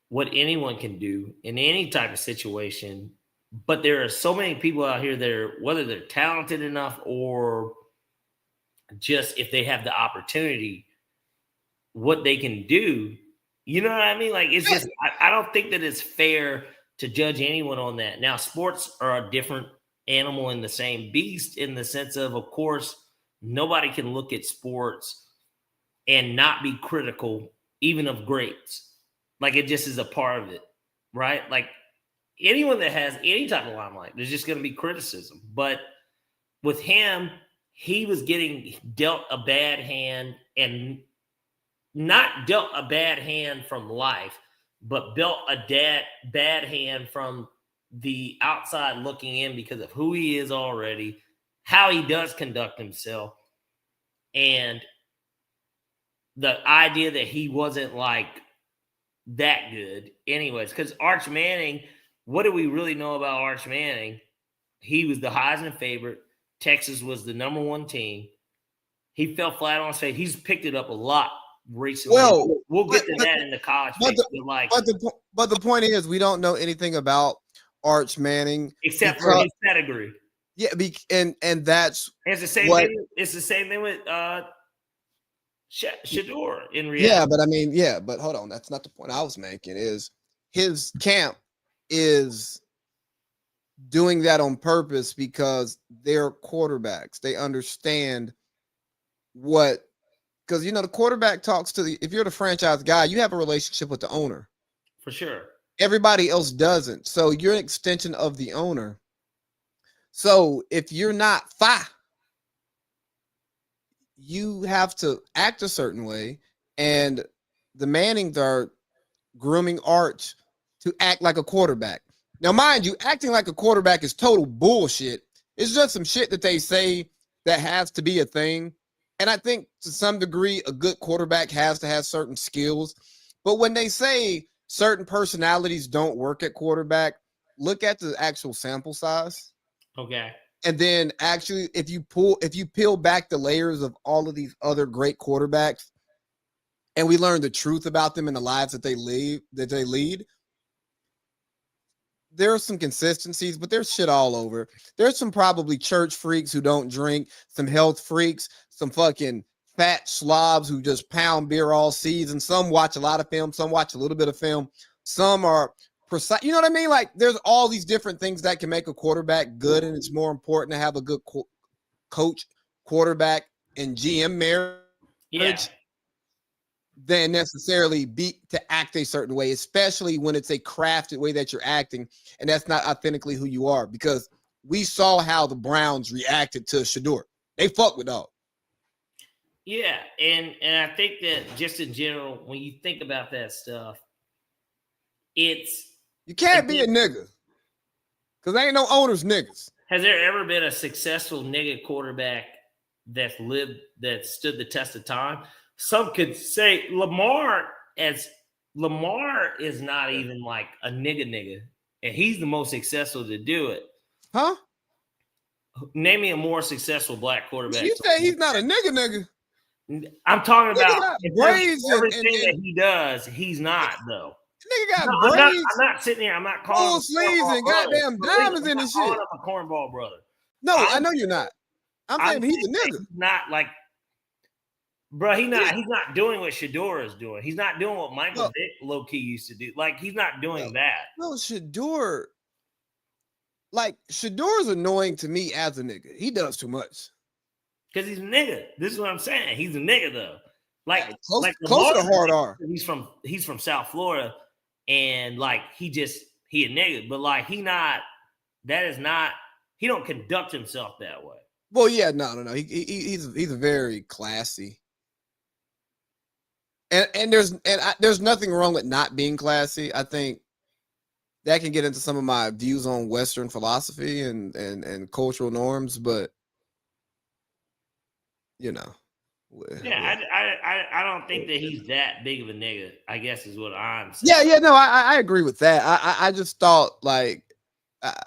what anyone can do in any type of situation, but there are so many people out here that are, whether they're talented enough or just if they have the opportunity, what they can do. You know what I mean? Like, it's just, I don't think that it's fair to judge anyone on that. Now, sports are a different animal in the same beast, in the sense of course, nobody can look at sports and not be critical, even of greats. Like, it just is a part of it, right? Like, anyone that has any type of limelight, there's just going to be criticism. But with him, he was getting dealt a bad hand, and not dealt a bad hand from life, but dealt a bad hand from the outside looking in because of who he is already, how he does conduct himself, and the idea that he wasn't like that good anyways. Because Arch Manning, what do we really know about Arch Manning? He was the Heisman favorite. Texas was the number one team. He fell flat on his face. He's picked it up a lot recently. Well, we'll get to that in the college phase. But the point is, we don't know anything about Arch Manning except for his pedigree. Yeah, and that's it's the same thing. It's the same thing with Shador in reality. But hold on, that's not the point I was making. Is his camp is doing that on purpose because they're quarterbacks. They understand what. Because, the quarterback talks to if you're the franchise guy, you have a relationship with the owner. For sure. Everybody else doesn't. So you're an extension of the owner. So if you're not you have to act a certain way. And the Mannings are grooming Arch to act like a quarterback. Now, mind you, acting like a quarterback is total bullshit. It's just some shit that they say that has to be a thing. And I think to some degree, a good quarterback has to have certain skills. But when they say certain personalities don't work at quarterback, look at the actual sample size. Okay. And then actually, if you peel back the layers of all of these other great quarterbacks, and we learn the truth about them and the lives that they lead, there are some consistencies, but there's shit all over. There's some probably church freaks who don't drink, some health freaks, some fucking fat slobs who just pound beer all season. Some watch a lot of film, some watch a little bit of film. Some are precise. You know what I mean? Like there's all these different things that can make a quarterback good, and it's more important to have a good coach, quarterback, and GM marriage than necessarily to act a certain way, especially when it's a crafted way that you're acting, and that's not authentically who you are. Because we saw how the Browns reacted to Shador. They fuck with dog. Yeah, and I think that just in general, when you think about that stuff, you can't be a nigga because ain't no owners niggas. Has there ever been a successful nigga quarterback that stood the test of time? Some could say Lamar is not even like a nigga, and he's the most successful to do it. Huh? Name me a more successful black quarterback. You say he's not a nigga. I'm talking about braids everything that he does. He's not though. Nigga got braids. I'm not sitting here. I'm not calling full sleeves and goddamn diamonds in the shit. I'm a cornball brother. No, I know you're not. I'm saying he's a nigga. He's not like, bro. He's not doing what Shador is doing. He's not doing what Michael Vick low key used to do. Like he's not doing that. No, Shador. Like Shador's annoying to me as a nigga. He does too much. Because he's a nigga. This is what I'm saying. He's a nigga though. Like close to hard R. He's from South Florida, and like he a nigga, but like he don't conduct himself that way. Well, yeah, no. He's very classy, and there's nothing wrong with not being classy. I think that can get into some of my views on Western philosophy and cultural norms, but you know. Yeah, I don't think that he's that big of a nigga, I guess is what I'm saying. Yeah, no, I agree with that. I just thought like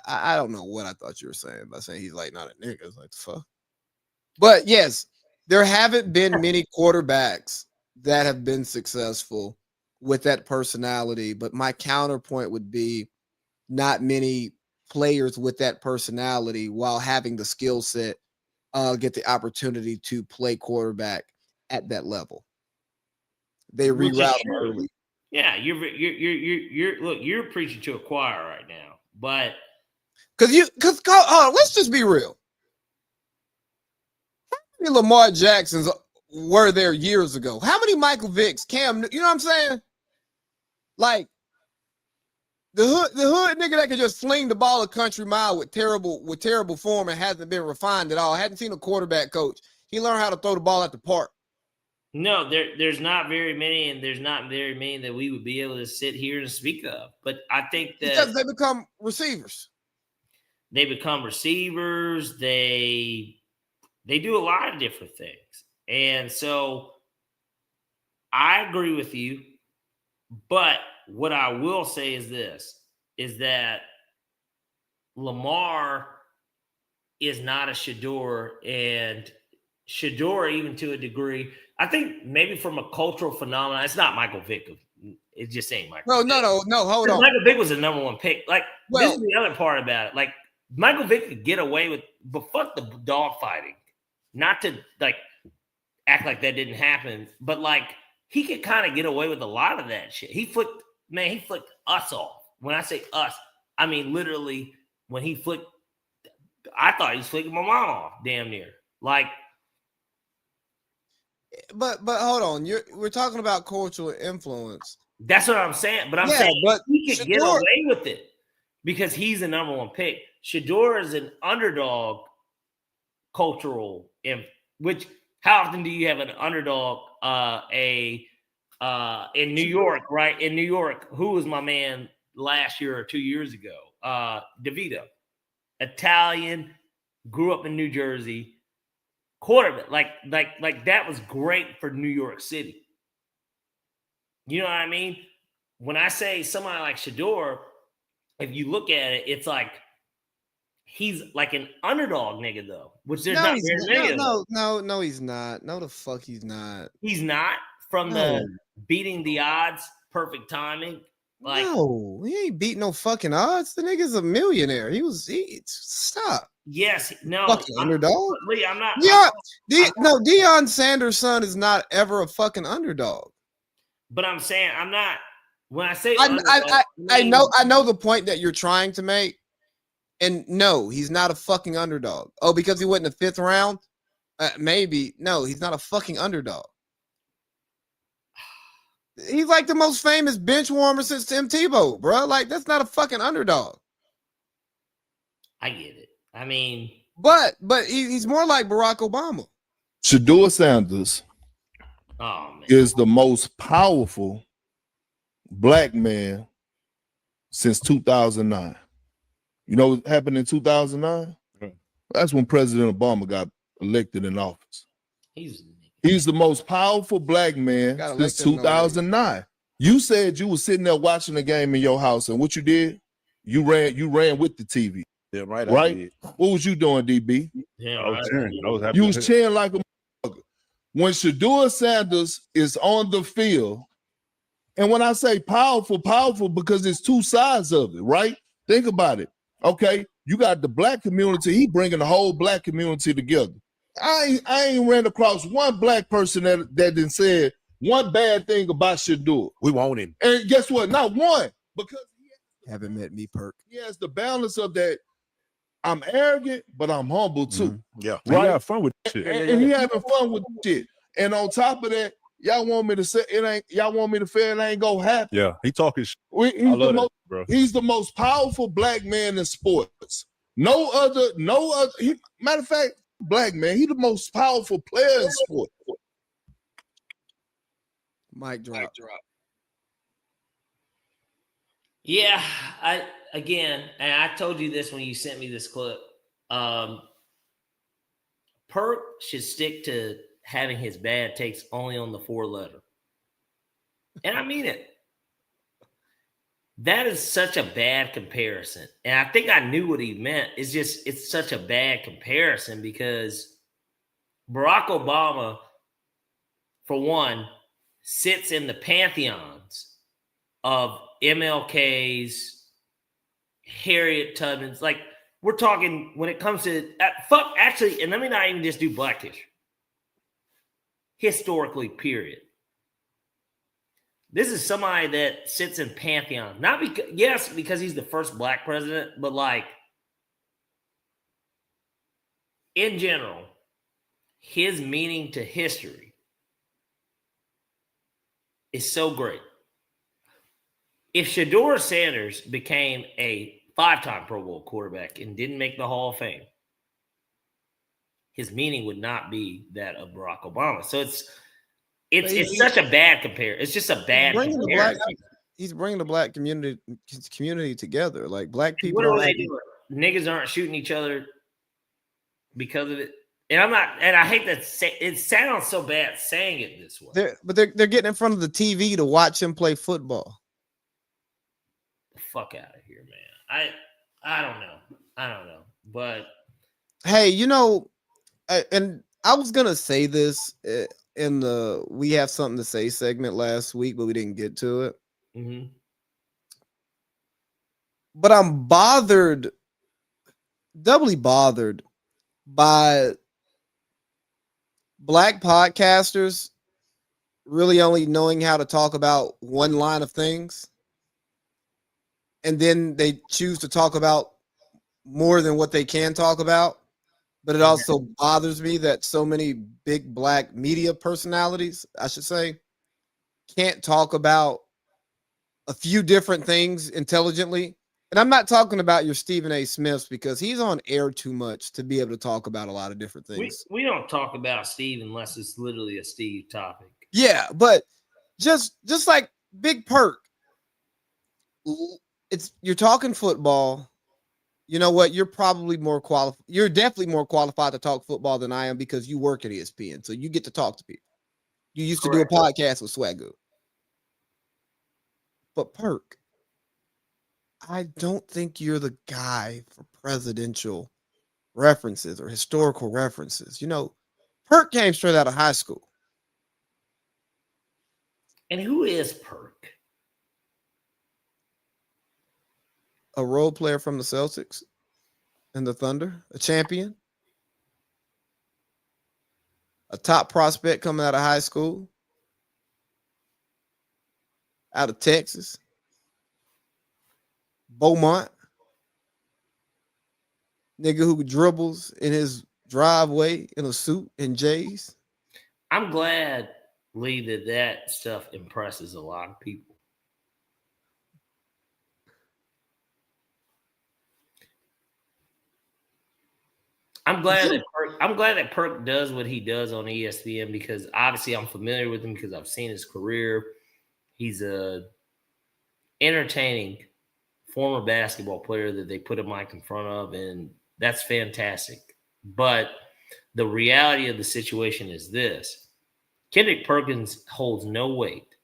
I don't know what I thought you were saying by saying he's like not a nigga. It's like the fuck. But yes, there haven't been many quarterbacks that have been successful with that personality. But my counterpoint would be not many players with that personality while having the skill set get the opportunity to play quarterback at that level. They reroute early. Yeah, you're preaching to a choir right now, but because let's just be real. How many Lamar Jacksons were there years ago? How many Michael Vicks, Cam? You know what I'm saying? Like the hood nigga that could just fling the ball a country mile with terrible form and hasn't been refined at all. Hadn't seen a quarterback coach. He learned how to throw the ball at the park. No, there's not very many, and there's not very many that we would be able to sit here and speak of. But I think that because they become receivers. They become receivers. They do a lot of different things. And so I agree with you. But what I will say is this, is that Lamar is not a Shador, and Shador, even to a degree, I think maybe from a cultural phenomenon, it's not Michael Vick. It just ain't Michael Vick. No, hold on. Michael Vick was the number one pick. Like, this is the other part about it. Like, Michael Vick could get away with, but fuck the dog fighting. Not to, like, act like that didn't happen, but, like, he could kind of get away with a lot of that shit. He flicked us off. When I say us, I mean literally when he flicked, I thought he was flicking my mom off, damn near. Like, but hold on, we're talking about cultural influence. That's what I'm saying. But I'm saying he could get away with it because he's the number one pick. Shador is an underdog cultural, which how often do you have an underdog? In New York, right? In New York, who was my man last year or 2 years ago. DeVito, Italian, grew up in New Jersey, quarterback. Like that was great for New York City. You know what I mean? When I say somebody like Shador, if you look at it, it's like he's like an underdog nigga though, which there's not very many of them. No, he's not. No, the fuck he's not. He's not from the beating the odds, perfect timing. Like, no, he ain't beat no fucking odds. The nigga's a millionaire. Stop. Yes, no, fucking underdog. Lee, I'm not. Deion Sanders' son is not ever a fucking underdog. But I'm saying I'm not. When I say I know the point that you're trying to make, and no, he's not a fucking underdog. Oh, because he went in the 5th round, maybe. No, he's not a fucking underdog. He's like the most famous bench warmer since Tim Tebow, bro. Like that's not a fucking underdog. I get it. I mean, but he's more like Barack Obama. Shador Sanders is the most powerful black man since 2009. You know what happened in 2009? That's when President Obama got elected in office. He's the most powerful black man since 2009. You said you were sitting there watching the game in your house, and what you did? You ran with the TV. Yeah, right. Right? What was you doing, DB? Yeah, I was cheering. You was cheering like a motherfucker. When Shador Sanders is on the field, and when I say powerful because there's two sides of it, right? Think about it. Okay, you got the black community. He bringing the whole black community together. I ain't ran across one black person that didn't say one bad thing about Shador. We want him. And guess what? Not one. Because haven't met me, Perk. He has the balance of that. I'm arrogant, but I'm humble too. Mm-hmm. Yeah, right. He have fun with shit. And he having fun with shit. And on top of that, y'all want me to say it ain't. Y'all want me to feel it ain't gonna happen. Yeah, he talking shit. He's the most powerful black man in sports. No other. Matter of fact, black man. He the most powerful player in sports. Mic drop. Yeah, and I told you this when you sent me this clip. Perk should stick to having his bad takes only on the 4-letter. And I mean it. That is such a bad comparison. And I think I knew what he meant. It's such a bad comparison because Barack Obama, for one, sits in the pantheons of MLK's, Harriet Tubman's. Like, we're talking when it comes to actually, and let me not even just do black history. Historically, period. This is somebody that sits in pantheon. Not because he's the first black president, but like in general, his meaning to history is so great. If Shador Sanders became a 5-time Pro Bowl quarterback and didn't make the Hall of Fame, his meaning would not be that of Barack Obama. So it's such a bad compare. It's just a bad comparison. He's bringing the black community together. Like black people. What are they doing? Niggas aren't shooting each other because of it. And I'm not. And I hate that. It sounds so bad saying it this way. They're getting in front of the TV to watch him play football. The fuck out of here, man. I don't know. But hey, you know, and I was gonna say this in the "We Have Something to Say" segment last week, but we didn't get to it. Mm-hmm. But I'm doubly bothered by black podcasters really only knowing how to talk about one line of things, and then they choose to talk about more than what they can talk about. But it also bothers me that so many big black media personalities, I should say, can't talk about a few different things intelligently. And I'm not talking about your Stephen A. Smiths because he's on air too much to be able to talk about a lot of different things. We don't talk about Steve unless it's literally a Steve topic. Yeah, but just like Big Perk, you're talking football. You know what? You're probably more qualified. You're definitely more qualified to talk football than I am because you work at ESPN. So you get to talk to people. You used to do a podcast with Swagoo. But Perk, I don't think you're the guy for presidential references or historical references. You know, Perk came straight out of high school. And who is Perk? A role player from the Celtics and the Thunder, a champion, a top prospect coming out of high school, out of Texas, Beaumont, nigga who dribbles in his driveway in a suit and J's. I'm glad, Lee, that stuff impresses a lot of people. I'm glad that Perk does what he does on ESPN because obviously I'm familiar with him because I've seen his career. He's a entertaining former basketball player that they put a mic in front of, and that's fantastic. But the reality of the situation is this. Kendrick Perkins holds no weight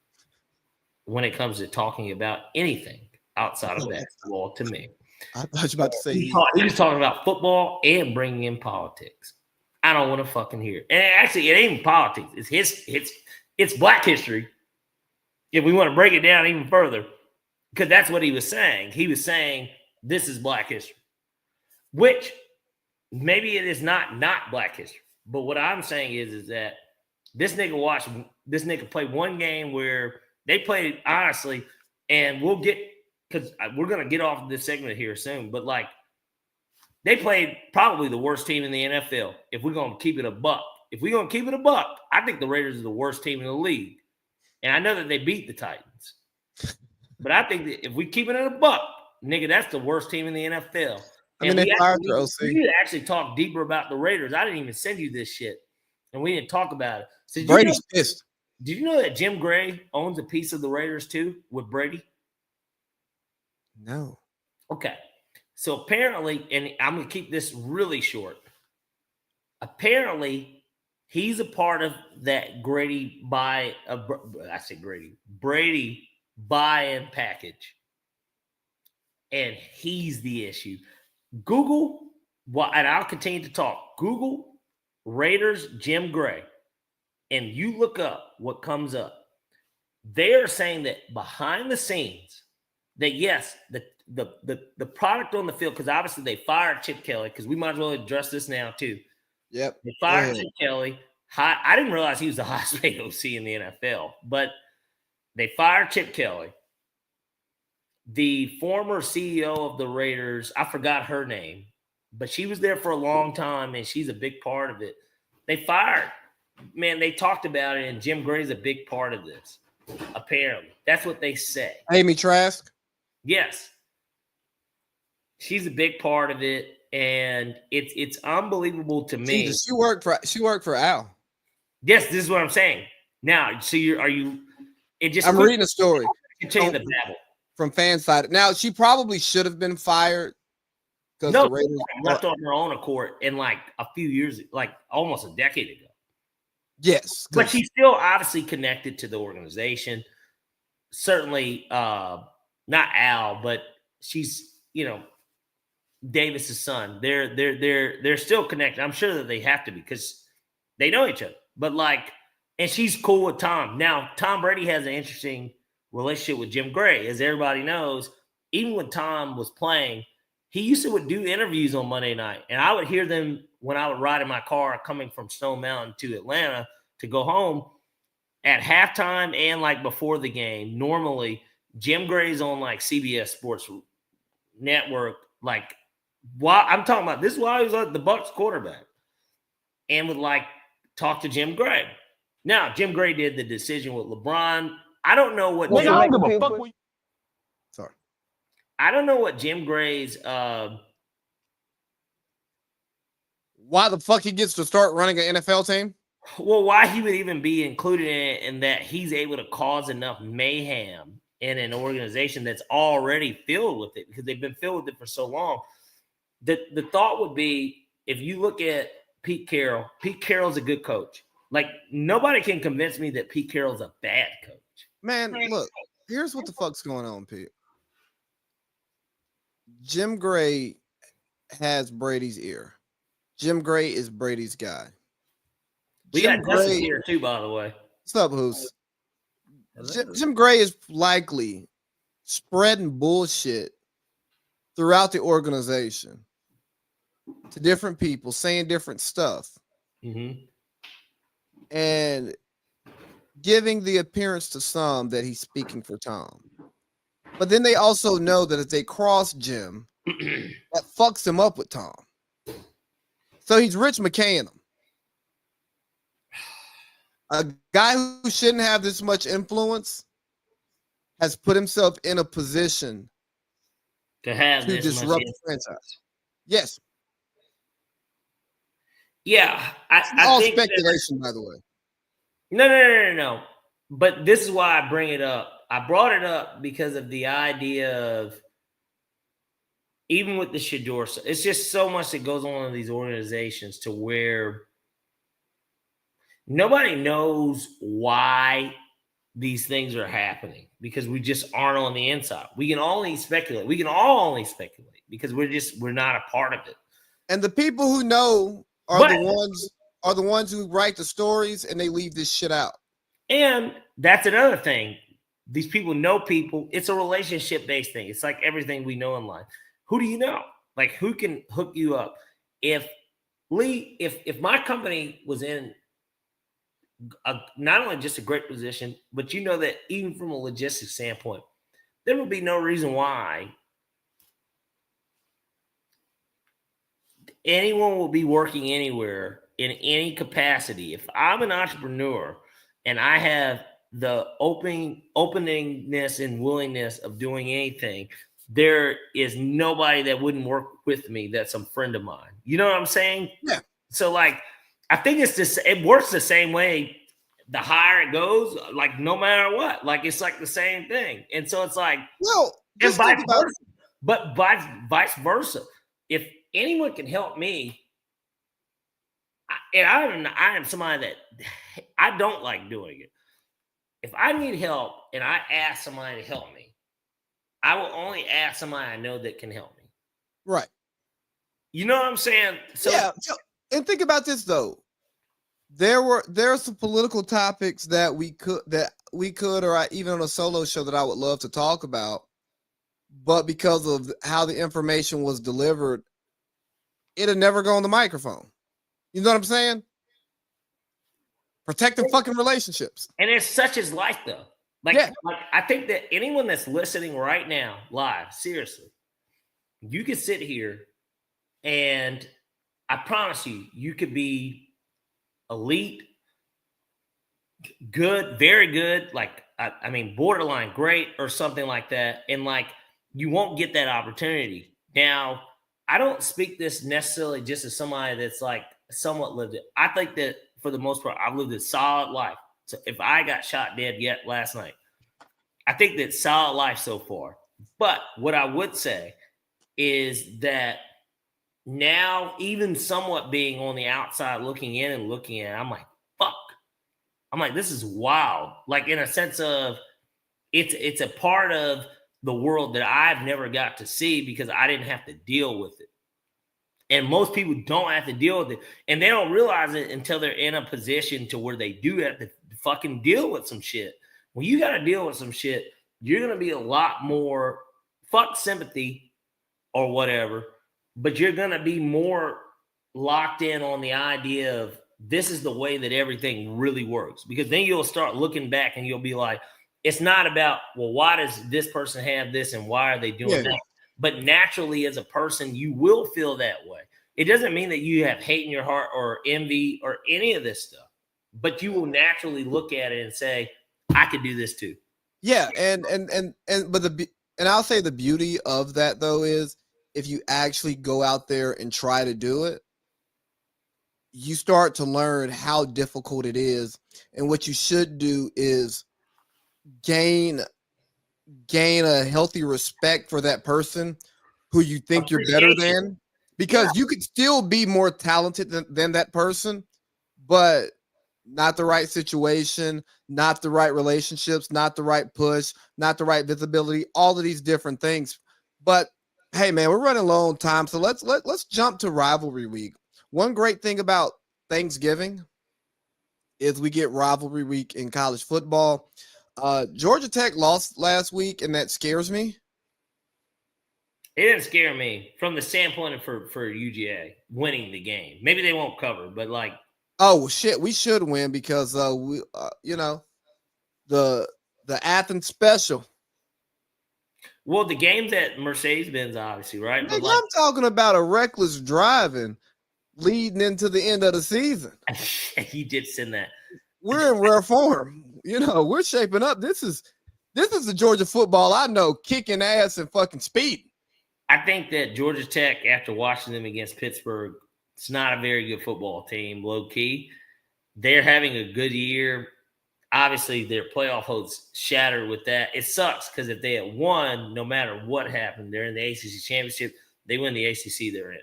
when it comes to talking about anything outside of basketball to me. I thought you were about to say he was talking about football and bringing in politics. I don't want to fucking hear it. And actually, it ain't even politics. It's Black history. If we want to break it down even further, because that's what he was saying. He was saying this is Black history, which maybe it is not Black history. But what I'm saying is that this nigga play one game where they played honestly, and we'll get. Because we're going to get off this segment here soon, but like they played probably the worst team in the NFL. If we're going to keep it a buck, I think the Raiders are the worst team in the league. And I know that they beat the Titans. But I think that if we keep it in a buck, nigga, that's the worst team in the NFL. I mean, they fired their OC. We need to actually talk deeper about the Raiders. I didn't even send you this shit. And we didn't talk about it. So Brady's pissed. Did you know that Jim Gray owns a piece of the Raiders too with Brady? No. Okay. So apparently, and I'm going to keep this really short. Apparently, he's a part of that Brady buy-in package. And he's the issue. Google, and I'll continue to talk. Google Raiders Jim Gray, and you look up what comes up. They're saying that behind the scenes, that yes, the product on the field, because obviously they fired Chip Kelly, because we might as well address this now too. Yep. They fired Chip Kelly. I didn't realize he was the highest paid OC in the NFL, but they fired Chip Kelly. The former CEO of the Raiders, I forgot her name, but she was there for a long time, and she's a big part of it. They fired. Man, they talked about it, and Jim Gray's a big part of this, apparently. That's what they say. Amy Trask? Yes. She's a big part of it, and it's unbelievable to me. She worked for Al. Yes, this is what I'm saying. Now, so I'm reading a story. Continue the babble. From fan side. Now, she probably should have been fired. No, the Raiders left on her own accord in like a few years, like almost a decade ago. Yes. But she's still obviously connected to the organization. Certainly not Al, but she's, Davis's son. They're still connected. I'm sure that they have to be because they know each other. But and she's cool with Tom. Now, Tom Brady has an interesting relationship with Jim Gray. As everybody knows, even when Tom was playing, he used to do interviews on Monday night. And I would hear them when I would ride in my car coming from Stone Mountain to Atlanta to go home at halftime and before the game. Normally, Jim Gray's on CBS Sports Network. I'm talking about this is while he was the Bucs quarterback, and would talk to Jim Gray. Now, Jim Gray did the decision with LeBron. I don't know what. Sorry. I don't know what Jim Gray's. Why the fuck he gets to start running an NFL team? Well, why he would even be included in it, and that he's able to cause enough mayhem in an organization that's already filled with it because they've been filled with it for so long. The thought would be, if you look at Pete Carroll's a good coach. Like, nobody can convince me that Pete Carroll's a bad coach. Man, look, here's what the fuck's going on, Pete. Jim Gray has Brady's ear. Jim Gray is Brady's guy. We got Justin here too, by the way. What's up, Hoos? Jim Gray is likely spreading bullshit throughout the organization to different people, saying different stuff, and giving the appearance to some that he's speaking for Tom. But then they also know that if they cross Jim, that fucks him up with Tom. So he's Rich McKaying them. A guy who shouldn't have this much influence has put himself in a position to disrupt the franchise. Yes. Yeah. I think speculation, by the way. No. But this is why I bring it up. I brought it up because of the idea of, even with the Shedeur, it's just so much that goes on in these organizations to where nobody knows why these things are happening, because we just aren't on the inside. We can only speculate. We can all only speculate because we're not a part of it. And the people who know are the ones who write the stories, and they leave this shit out. And that's another thing. These people know people. It's a relationship-based thing. It's like everything we know in life. Who do you know? Like, who can hook you up? If my company was in not only just a great position, but you know that even from a logistics standpoint, there would be no reason why anyone will be working anywhere in any capacity. If I'm an entrepreneur and I have the openingness and willingness of doing anything, there is nobody that wouldn't work with me that's some friend of mine. You know what I'm saying? Yeah. So, like, I think it works the same way. The higher it goes, like, no matter what, like, it's like the same thing. And so it's like, well, and vice versa. But vice versa. If anyone can help me, and I am somebody that I don't like doing it. If I need help and I ask somebody to help me, I will only ask somebody I know that can help me. Right. You know what I'm saying? So, yeah. And think about this though. There are some political topics that we could, or even on a solo show that I would love to talk about, but because of how the information was delivered, it'll never go on the microphone. You know what I'm saying? Protecting fucking relationships. And it's such as life, though. Like, I think that anyone that's listening right now, live, seriously, you could sit here and I promise you could be elite, good, very good, like, I mean, borderline great or something like that. And, like, you won't get that opportunity. Now, I don't speak this necessarily just as somebody that's, like, somewhat lived it. I think that for the most part, I've lived a solid life. So if I got shot dead yet last night, I think that's solid life so far. But what I would say is that now, even somewhat being on the outside looking in and looking at it, I'm like, fuck. I'm like, this is wild. Like, in a sense of it's a part of the world that I've never got to see because I didn't have to deal with it. And most people don't have to deal with it. And they don't realize it until they're in a position to where they do have to fucking deal with some shit. When you got to deal with some shit, you're going to be a lot more fuck sympathy or whatever, but you're going to be more locked in on the idea of this is the way that everything really works. Because then you'll start looking back and you'll be like, it's not about, well, why does this person have this and why are they doing that? But naturally, as a person, you will feel that way. It doesn't mean that you have hate in your heart or envy or any of this stuff, but you will naturally look at it and say, I could do this too. Yeah. And I'll say the beauty of that though is if you actually go out there and try to do it, you start to learn how difficult it is. And what you should do is gain gain a healthy respect for that person who you think you're better than, because you could still be more talented than that person, but not the right situation, not the right relationships, not the right push, not the right visibility, all of these different things. But hey, man, we're running low on time, so let's jump to rivalry week. One great thing about Thanksgiving is we get rivalry week in college football. Georgia Tech lost last week, and that scares me. It didn't scare me from the standpoint of for UGA winning the game. Maybe they won't cover, but like, oh shit, we should win because we the Athens special. Well, the game's at Mercedes-Benz, obviously, right? Nigga, like, I'm talking about a reckless driving leading into the end of the season. You did send that. We're in rare form. We're shaping up. This is the Georgia football I know, kicking ass and fucking speed. I think that Georgia Tech, after watching them against Pittsburgh, it's not a very good football team, low key. They're having a good year. Obviously, their playoff hopes shattered with that. It sucks because if they had won, no matter what happened, they're in the ACC championship. They win the ACC they're in.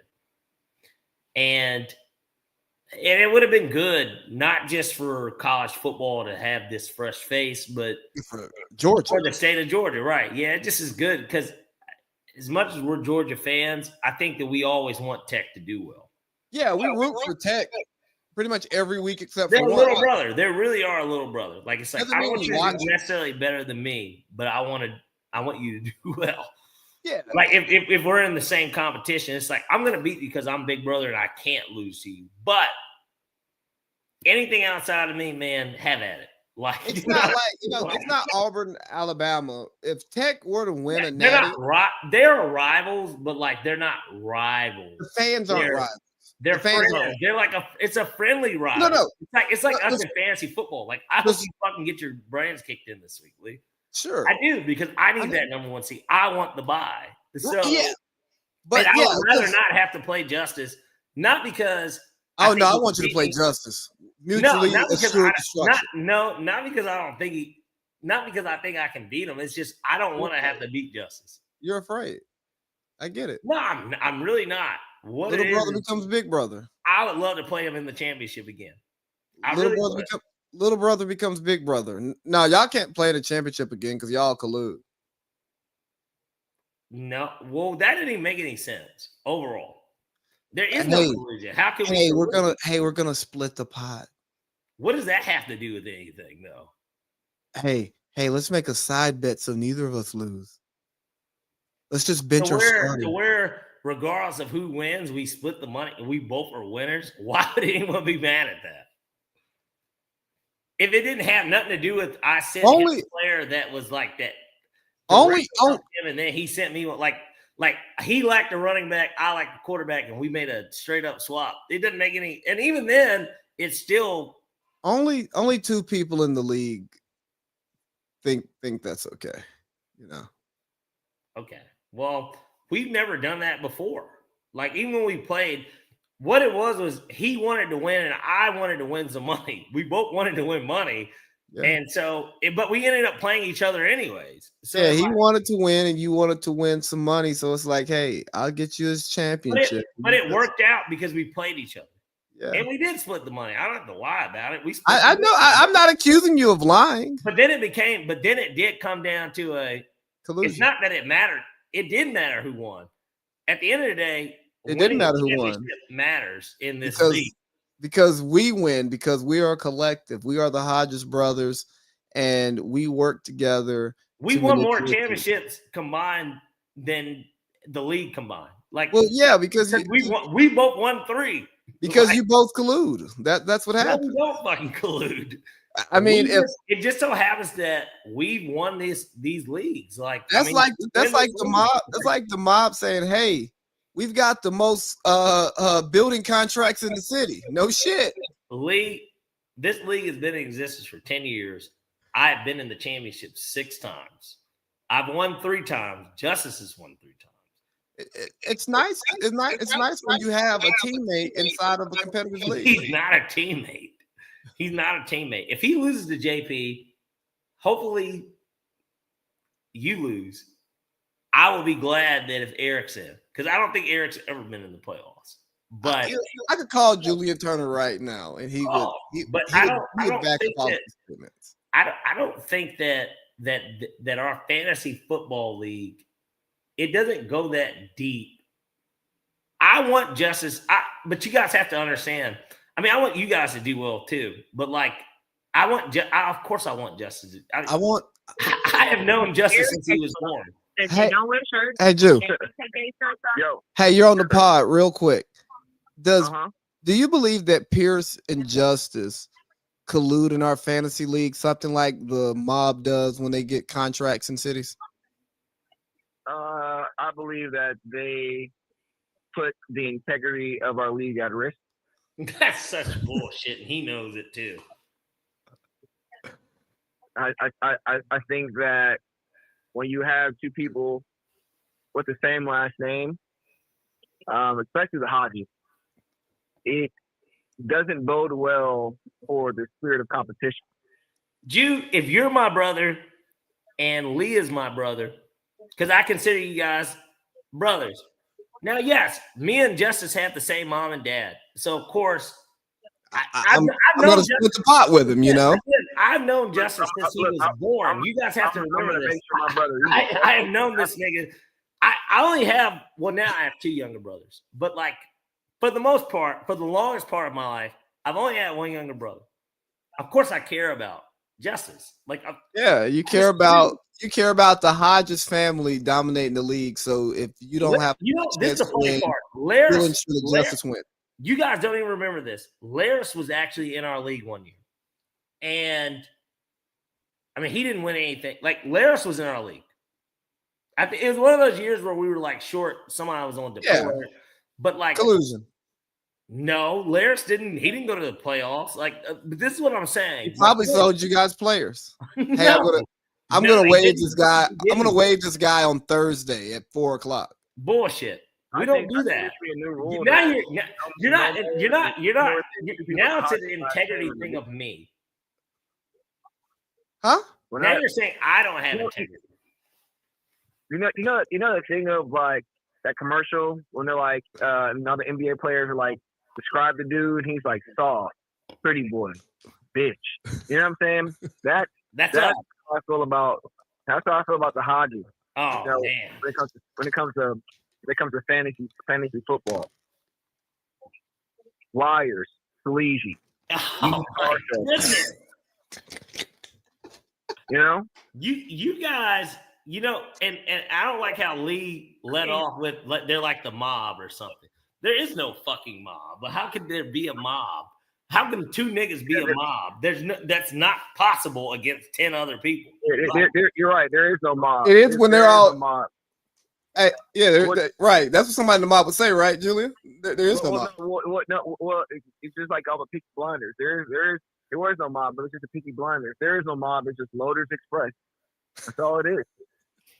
And it would have been good, not just for college football to have this fresh face, but for Georgia, for the state of Georgia, right? Yeah, it just is good because as much as we're Georgia fans, I think that we always want Tech to do well. Yeah, we root for Tech pretty much every week except they're for a one. little brother. They really are a little brother. Like, it's like, Doesn't I mean don't want you you to watch be necessarily better than me, but I want you to do well. Yeah. Like, if we're in the same competition, it's like, I'm going to beat you because I'm big brother and I can't lose to you. But anything outside of me, man, have at it. Like, it's not like, it's not Auburn, Alabama. If Tech were to win a they're natty, they're rivals, but like, they're not rivals. The fans aren't rivals. They're friends. They're like it's a friendly rival. No. It's like us in fantasy football. Like, I hope you fucking get your brains kicked in this week, Lee. Sure. I do, because I need that number one seed. I want the bye. So yeah. But I would rather not have to play Justice, not because I want you to play Justice. Mutually assured destruction. Not because I don't think not because I think I can beat him. It's just I don't want to have to beat Justice. You're afraid. I get it. No, I'm really not. Little brother becomes big brother. I would love to play him in the championship again. Little brother becomes big brother. No, y'all can't play the championship again because y'all collude. No, well, that didn't even make any sense overall. There is no collusion. How can we? We're gonna split the pot. What does that have to do with anything, though? Hey, let's make a side bet so neither of us lose. Let's just bench our starting. Where, regardless of who wins, we split the money. We both are winners. Why would anyone be mad at that? If it didn't have nothing to do with I sent him a player that was like that. And then he sent me like he liked the running back, I like the quarterback, and we made a straight up swap. It doesn't make any, and even then, it's still only two people in the league think that's okay. Okay. Well, we've never done that before. Like, even when we played, what it was he wanted to win and I wanted to win some money. We both wanted to win money. Yeah. And so, but we ended up playing each other anyways. So yeah, he wanted to win and you wanted to win some money. So it's like, hey, I'll get you this championship. But it worked out because we played each other. Yeah. And we did split the money. I don't have to lie about it. I know. I'm not accusing you of lying. But then it did come down to a collusion. It's not that it mattered. It did matter who won. At the end of the day, it didn't matter who won. Matters in this league. Because we win, because we are a collective. We are the Hodges brothers, and we work together. We won more championships combined than the league combined. Well, yeah, because we both won 3. Because you both collude. That's what happened. We don't fucking collude. I mean, it just so happens that we've won these leagues. That's like the mob. That's like the mob saying, "Hey, we've got the most building contracts in the city." No shit. This league has been in existence for 10 years. I have been in the championship 6 times. I've won 3 times. Justice has won 3 times. It's nice. It's nice when you have a teammate inside of a competitive league. He's not a teammate. He's not a teammate. If he loses to JP, hopefully you lose, I will be glad that if Eric's in, because I don't think Eric's ever been in the playoffs. But I could call Julian Turner right now, and he would. I don't back think up all that. these statements. I don't think that our fantasy football league, it doesn't go that deep. I want justice, but you guys have to understand. I mean, I want you guys to do well too, but like, of course, I want justice. I have known Justice since he was born. Hey, Jew. Yo. Hey, you're on the pod real quick. Do you believe that Pierce and Justice collude in our fantasy league, something like the mob does when they get contracts in cities? I believe that they put the integrity of our league at risk. That's such bullshit, and he knows it too. I think that when you have two people with the same last name, especially the Haji, it doesn't bode well for the spirit of competition. Jew, if you're my brother and Lee is my brother, because I consider you guys brothers. Now, yes, me and Justice have the same mom and dad. So, of course, I'm going to split the pot with him, you know? I've known Justice since he was born. You guys have to remember this. I have known this nigga. I only have, well, now I have two younger brothers. But, like, for the most part, for the longest part of my life, I've only had one younger brother. Of course, I care about Justice. Like, you care about the Hodges family dominating the league. So if you don't have, this is the funny part. Justice win. You guys don't even remember this. Laris was actually in our league one year, and I mean, he didn't win anything. Like, Laris was in our league. I think it was one of those years where we were like short. Someone was on deployment, but like collusion. No, Laris didn't. He didn't go to the playoffs. Like, but this is what I'm saying. He probably sold you guys players. No. Hey, I'm gonna waive this guy. I'm gonna waive this guy on Thursday at 4:00. Bullshit. We don't do that. Now you're not. Now it's an integrity thing of me. Huh? Now you're saying I don't have integrity. You know the thing of like that commercial when they're like another NBA players are like describe the dude, he's like soft, pretty boy, bitch. You know what I'm saying? That's how I feel about. That's how I feel about the Haji. Oh, you know, man. When it comes to fantasy football, liars, sleazy. Oh my goodness. You know, you guys, you know, and I don't like how Lee let off with they're like the mob or something. There is no fucking mob. But how could there be a mob? How can two niggas be a mob? That's not possible against 10 other people. You're right. There is no mob. It is when they're all mob. Hey, yeah, right. That's what somebody in the mob would say, right, Julian? There is no mob. It's just like all the Peaky Blinders. There was no mob, but it's just a Peaky Blinders. There is no mob. It's just Loaders Express. That's all it is.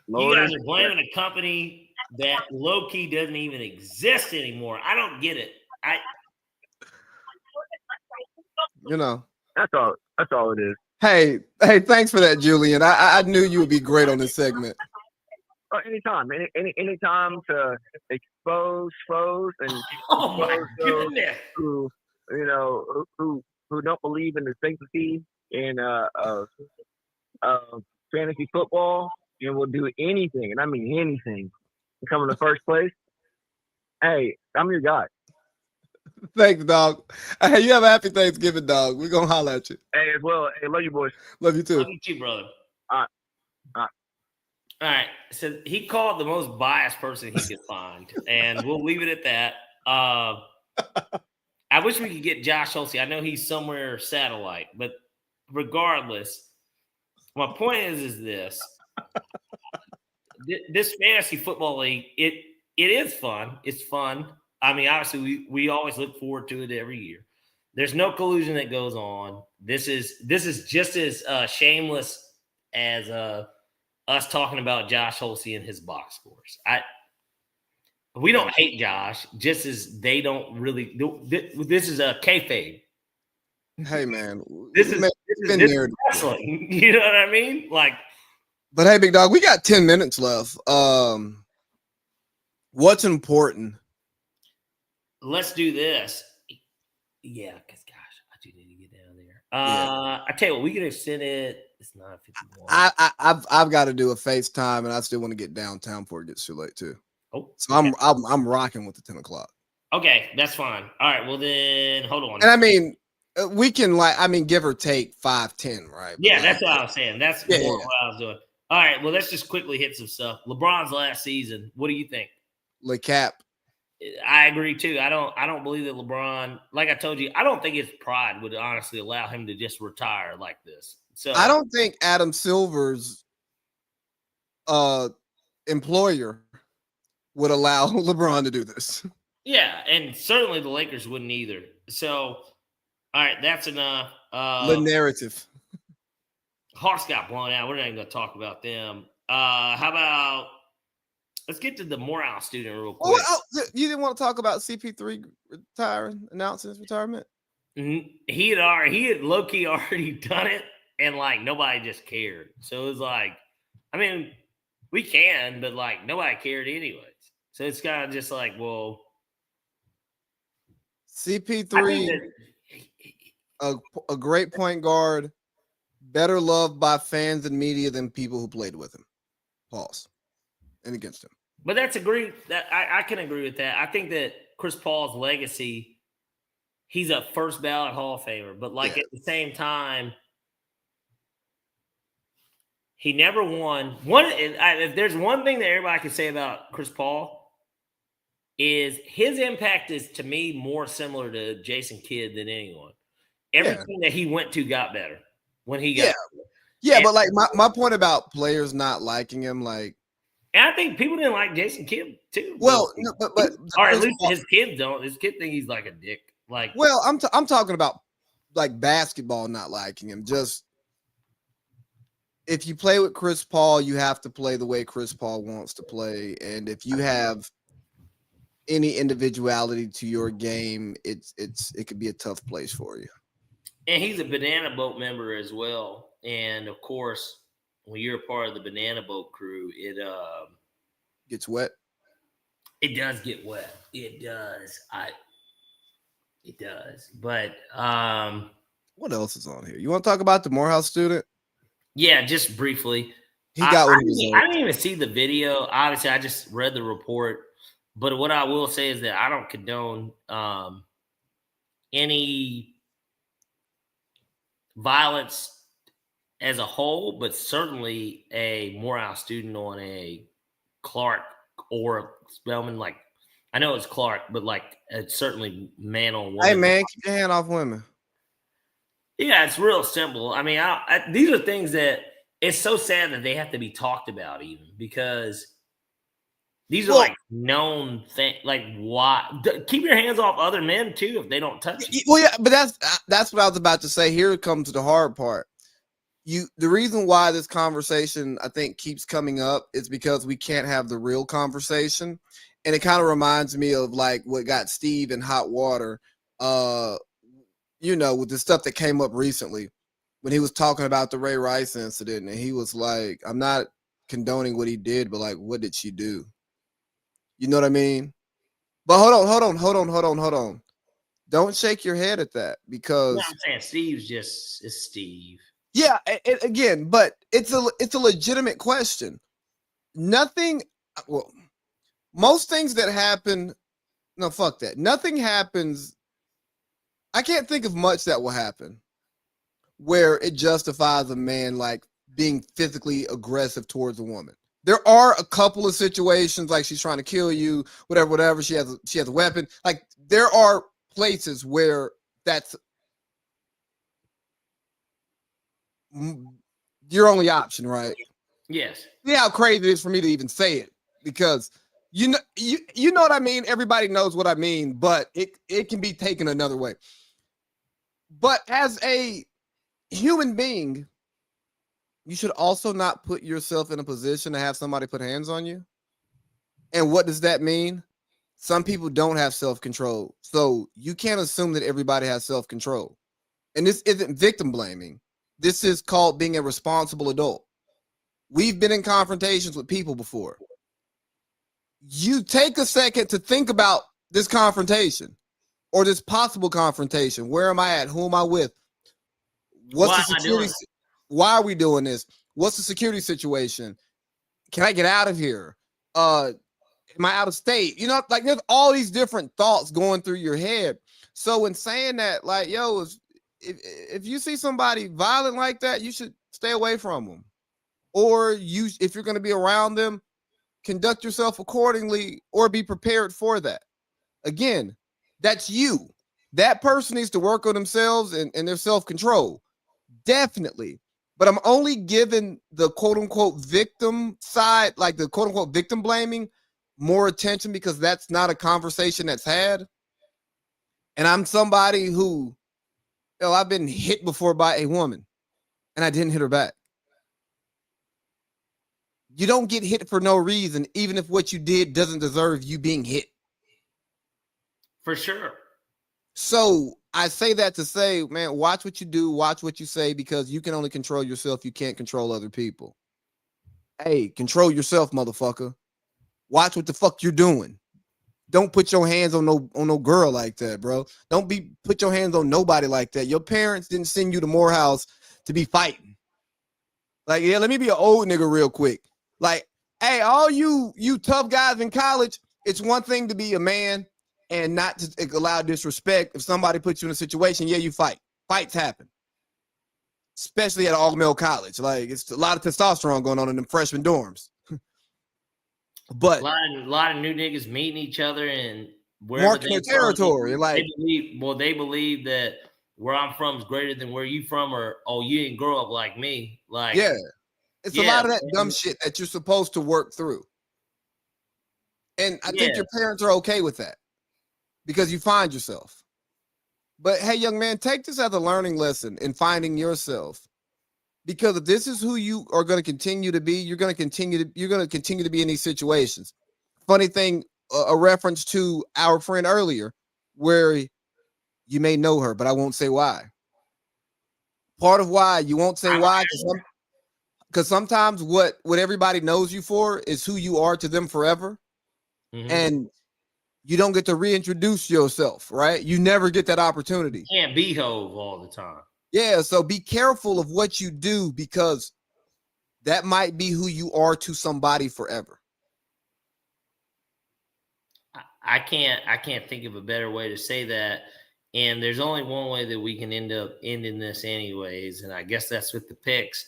You guys are blaming a company that low key doesn't even exist anymore. I don't get it. You know, that's all it is. Hey, thanks for that, Julian. I knew you would be great on this segment. Anytime to expose foes and oh my goodness, who don't believe in the sanctity in fantasy football and will do anything, and I mean anything, to come in the first place. Hey, I'm your guy. Thanks, dog. Hey, you have a happy Thanksgiving, dog. We're gonna holler at you. Hey, as well. Hey, love you, boys. Love you too. Love you too, brother. All right. So he called the most biased person he could find, and we'll leave it at that. I wish we could get Josh Hulsey. I know he's somewhere satellite, but regardless, my point is this: this fantasy football league, it is fun. It's fun. I mean, obviously, we always look forward to it every year. There's no collusion that goes on. This is just as shameless as us talking about Josh Hulsey and his box scores. We don't hate Josh, just as they don't really. This is a kayfabe. Hey man, this is wrestling. You know what I mean? Like But hey, big dog, we got 10 minutes left. What's important? Let's do this. Yeah, because gosh, I do need to get down there. Yeah. I tell you what, we can extend it. It's 9:51. I've got to do a FaceTime, and I still want to get downtown before it gets too late too. Oh, so okay. I'm rocking with the 10 o'clock. Okay, that's fine. All right, well then, hold on. And I mean, we can give or take 5-10, right? Yeah, that's what I was saying. That's what I was doing. All right, well, let's just quickly hit some stuff. LeBron's last season. What do you think? Le Cap. I agree too. I don't believe that LeBron, like I told you, I don't think his pride would honestly allow him to just retire like this. So I don't think Adam Silver's employer would allow LeBron to do this. Yeah, and certainly the Lakers wouldn't either. So, all right, that's enough. The narrative. Hawks got blown out. We're not even going to talk about them. How about let's get to the Morehouse student real quick. You didn't want to talk about CP3 announcing his retirement? He had low-key already done it, and like nobody just cared. So it was like, I mean, we can, but like nobody cared anyways. So it's kind of just like, well, CP3, a great point guard, better loved by fans and media than people who played with him. Pause. And against him. But that's I can agree with that. I think that Chris Paul's legacy, he's a first ballot Hall of Famer, but like at the same time, he never won. If there's one thing that everybody can say about Chris Paul, is his impact is to me more similar to Jason Kidd than anyone. Everything that he went to got better when he got better. Yeah, but like my point about players not liking him, like, and I think people didn't like Jason Kidd too. Well, but or at least his kids don't. His kid think he's like a dick. Like, well, I'm talking about like basketball not liking him. Just if you play with Chris Paul, you have to play the way Chris Paul wants to play, and if you have any individuality to your game, it could be a tough place for you. And he's a Banana Boat member as well, and of course, when you're a part of the Banana Boat crew, it gets wet. It does get wet. It does. It does. But what else is on here? You want to talk about the Morehouse student? Yeah, just briefly. He got what he deserved. I didn't even see the video. Obviously, I just read the report. But what I will say is that I don't condone any violence as a whole, but certainly a Morehouse student on a Clark or Spelman. Like, I know it's Clark, but like it's certainly man on woman. Hey man, keep your hand off women. Yeah, it's real simple. I mean, these are things that it's so sad that they have to be talked about, even because these are like known things. Like, why? Keep your hands off other men too if they don't touch you. Well, yeah, but that's what I was about to say. Here comes the hard part. The reason why this conversation I think keeps coming up is because we can't have the real conversation, and it kind of reminds me of like what got Steve in hot water. With the stuff that came up recently when he was talking about the Ray Rice incident, and he was like, "I'm not condoning what he did, but like, what did she do?" You know what I mean? But hold on. Don't shake your head at that because I'm saying Steve's just is Steve. Yeah, again, but it's a legitimate question. Most things that happen, no, fuck that. Nothing happens. I can't think of much that will happen where it justifies a man like being physically aggressive towards a woman. There are a couple of situations like she's trying to kill you, whatever. She has a weapon. Like there are places where that's your only option, right? Yes. See how crazy it is for me to even say it because you know what I mean. Everybody knows what I mean, but it can be taken another way. But as a human being, you should also not put yourself in a position to have somebody put hands on you. And what does that mean? Some people don't have self-control. So you can't assume that everybody has self-control. And this isn't victim blaming. This is called being a responsible adult. we've been in confrontations with people before. You take a second to think about this confrontation or this possible confrontation. Where am I at? Who am I with? What's the security? Why are we doing this? What's the security situation? Can I get out of here? Am I out of state? You know, like there's all these different thoughts going through your head. So in saying that, like, yo, if you see somebody violent like that, you should stay away from them. Or if you're going to be around them, conduct yourself accordingly or be prepared for that. Again, that's you. That person needs to work on themselves and their self-control. Definitely. But I'm only giving the quote-unquote victim side, like the quote-unquote victim blaming, more attention because that's not a conversation that's had. And I'm somebody who, I've been hit before by a woman and I didn't hit her back. You don't get hit for no reason, even if what you did doesn't deserve you being hit. For sure. So I say that to say, man, watch what you do, watch what you say, because you can only control yourself. You can't control other people. Hey, control yourself, motherfucker. Watch what the fuck you're doing. Don't put your hands on no girl like that, bro. Don't put your hands on nobody like that. Your parents didn't send you to Morehouse to be fighting. Like, yeah, let me be an old nigga real quick. Like, hey, all you tough guys in college, it's one thing to be a man and not to allow disrespect. If somebody puts you in a situation, yeah, you fight. Fights happen. Especially at all-male college. Like, it's a lot of testosterone going on in them freshman dorms. But a lot of new niggas meeting each other and marking their territory. Like, they believe that where I'm from is greater than where you from, or you didn't grow up like me. Like, yeah. It's a lot of that dumb shit that you're supposed to work through. And I think your parents are okay with that because you find yourself. But hey, young man, take this as a learning lesson in finding yourself. Because if this is who you are going to continue to be, you're going to continue to be in these situations. Funny thing, a reference to our friend earlier, where you may know her, but I won't say why. Part of why you won't say why, because sometimes what everybody knows you for is who you are to them forever. Mm-hmm. And you don't get to reintroduce yourself, right? You never get that opportunity. You can't be Hove all the time. Yeah, so be careful of what you do because that might be who you are to somebody forever. I can't think of a better way to say that. And there's only one way that we can end up ending this anyways, and I guess that's with the picks.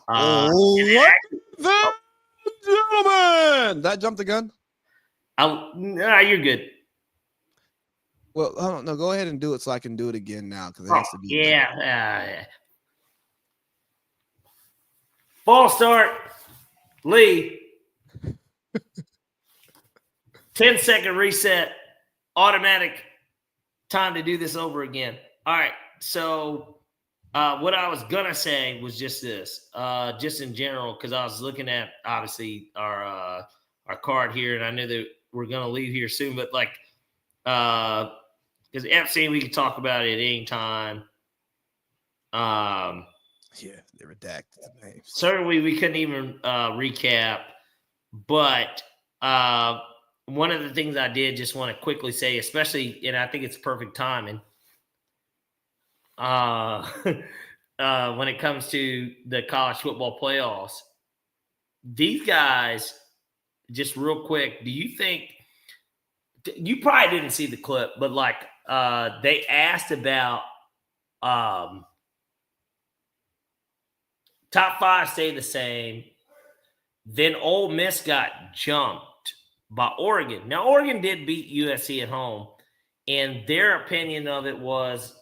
Gentlemen, did I jump the gun? No, you're good. Well, hold on. No, go ahead and do it so I can do it again now because it has to be. Yeah. False start, Lee. 10-second reset, automatic. Time to do this over again. All right. So what I was going to say was just this, just in general, because I was looking at, obviously, our card here, and I knew that we're going to leave here soon. But, like, because FC, we can talk about it anytime. Yeah, they redacted the names. Certainly, we couldn't even recap. But one of the things I did just want to quickly say, especially, and I think it's perfect timing, when it comes to the college football playoffs, these guys, just real quick, do you think – you probably didn't see the clip, but, like, they asked about top 5 stayed the same. Then Ole Miss got jumped by Oregon. Now, Oregon did beat USC at home, and their opinion of it was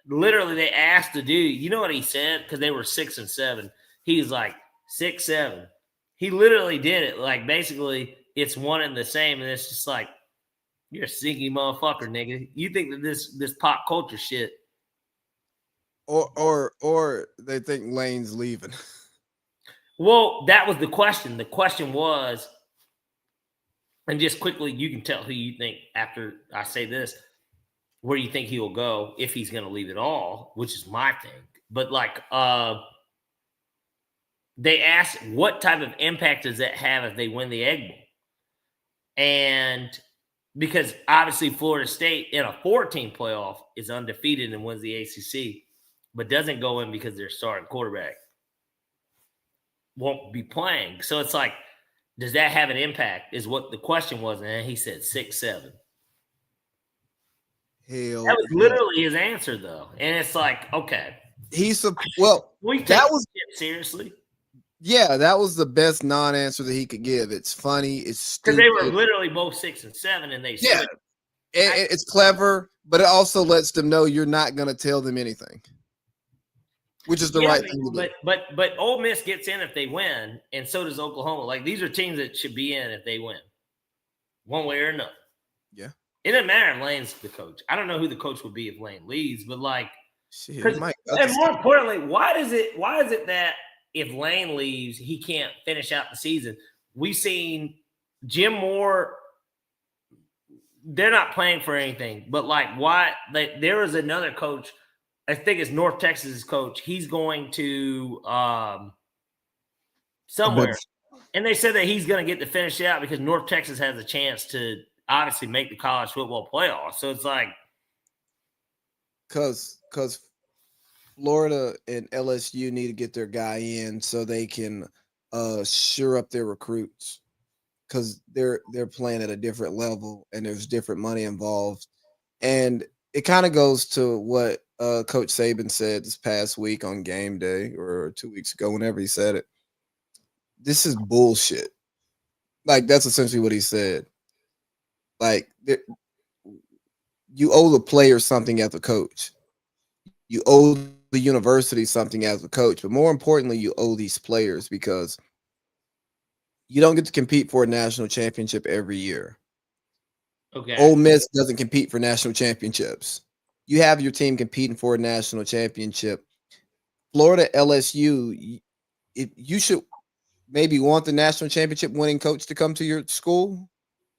literally they asked the dude, you know what he said? Because they were 6 and 7. He's like 6-7. He literally did it. Like, basically, it's one and the same, and it's just like, you're a sneaky motherfucker, nigga. You think that this pop culture shit. Or they think Lane's leaving. Well, that was the question. The question was, and just quickly, you can tell who you think after I say this, where you think he will go if he's going to leave at all, which is my thing. But, like, they asked what type of impact does that have if they win the Egg Bowl? And because obviously Florida State in a 4-team playoff is undefeated and wins the ACC, but doesn't go in because their starting quarterback won't be playing. So it's like, does that have an impact? Is what the question was. And he said 6-7. Hell, that was literally his answer, though. And it's like, okay, that was seriously. Yeah, that was the best non-answer that he could give. It's funny. It's stupid. Because they were literally both 6 and 7, and they yeah, it's clever, but it also lets them know you're not going to tell them anything, which is the right thing to do. But Ole Miss gets in if they win, and so does Oklahoma. Like, these are teams that should be in if they win, one way or another. Yeah, it doesn't matter if Lane's the coach. I don't know who the coach would be if Lane leaves, but like, shit, and more importantly, why is it that if Lane leaves, he can't finish out the season? We've seen Jim Moore. They're not playing for anything, but like, why? Like, there is another coach. I think it's North Texas's coach. He's going to somewhere, and they said that he's going to get to finish it out because North Texas has a chance to obviously make the college football playoff. So it's like, because Florida and LSU need to get their guy in so they can sure up their recruits, because they're playing at a different level and there's different money involved. And it kind of goes to what Coach Saban said this past week on game day, or 2 weeks ago, whenever he said it. This is bullshit. Like, that's essentially what he said. Like, you owe the player something as a coach. You owe the university something as a coach, but more importantly, you owe these players, because you don't get to compete for a national championship every year. okay, Ole Miss doesn't compete for national championships. You have your team competing for a national championship. Florida, LSU, you should maybe want the national championship winning coach to come to your school,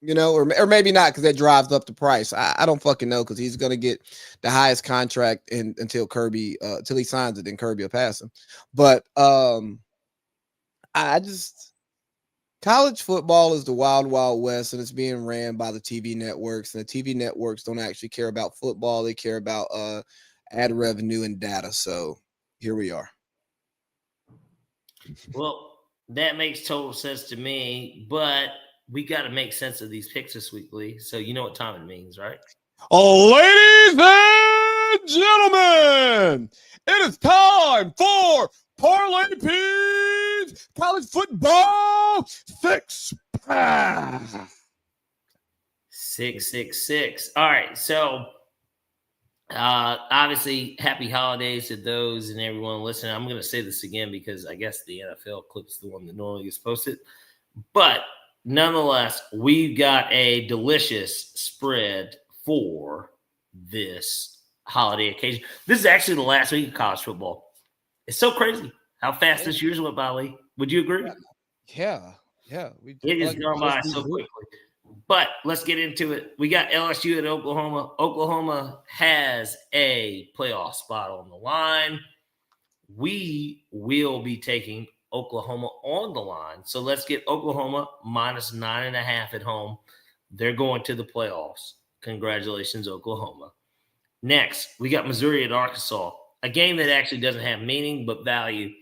or maybe not, because that drives up the price. I don't fucking know, because he's going to get the highest contract until Kirby, until he signs it, then Kirby will pass him. But college football is the wild, wild west, and it's being ran by the TV networks. And the TV networks don't actually care about football. They care about ad revenue and data. So here we are. well, that makes total sense to me, but we got to make sense of these picks this week, Lee. So you know what time it means, right? Ladies and gentlemen, it is time for Parlay P's College Football Six Pack. 666. All right. So obviously, happy holidays to those and everyone listening. I'm going to say this again because I guess the NFL clip's the one that normally gets posted. But nonetheless, we've got a delicious spread for this holiday occasion. This is actually the last week of college football. It's so crazy how fast this year's went by, Lee. Would you agree? Yeah. It is gone by so quickly. But let's get into it. We got LSU at Oklahoma. Oklahoma has a playoff spot on the line. We will be taking Oklahoma on the line. So let's get Oklahoma minus 9.5 at home. They're going to the playoffs. Congratulations, Oklahoma. Next, we got Missouri at Arkansas, a game that actually doesn't have meaning but value.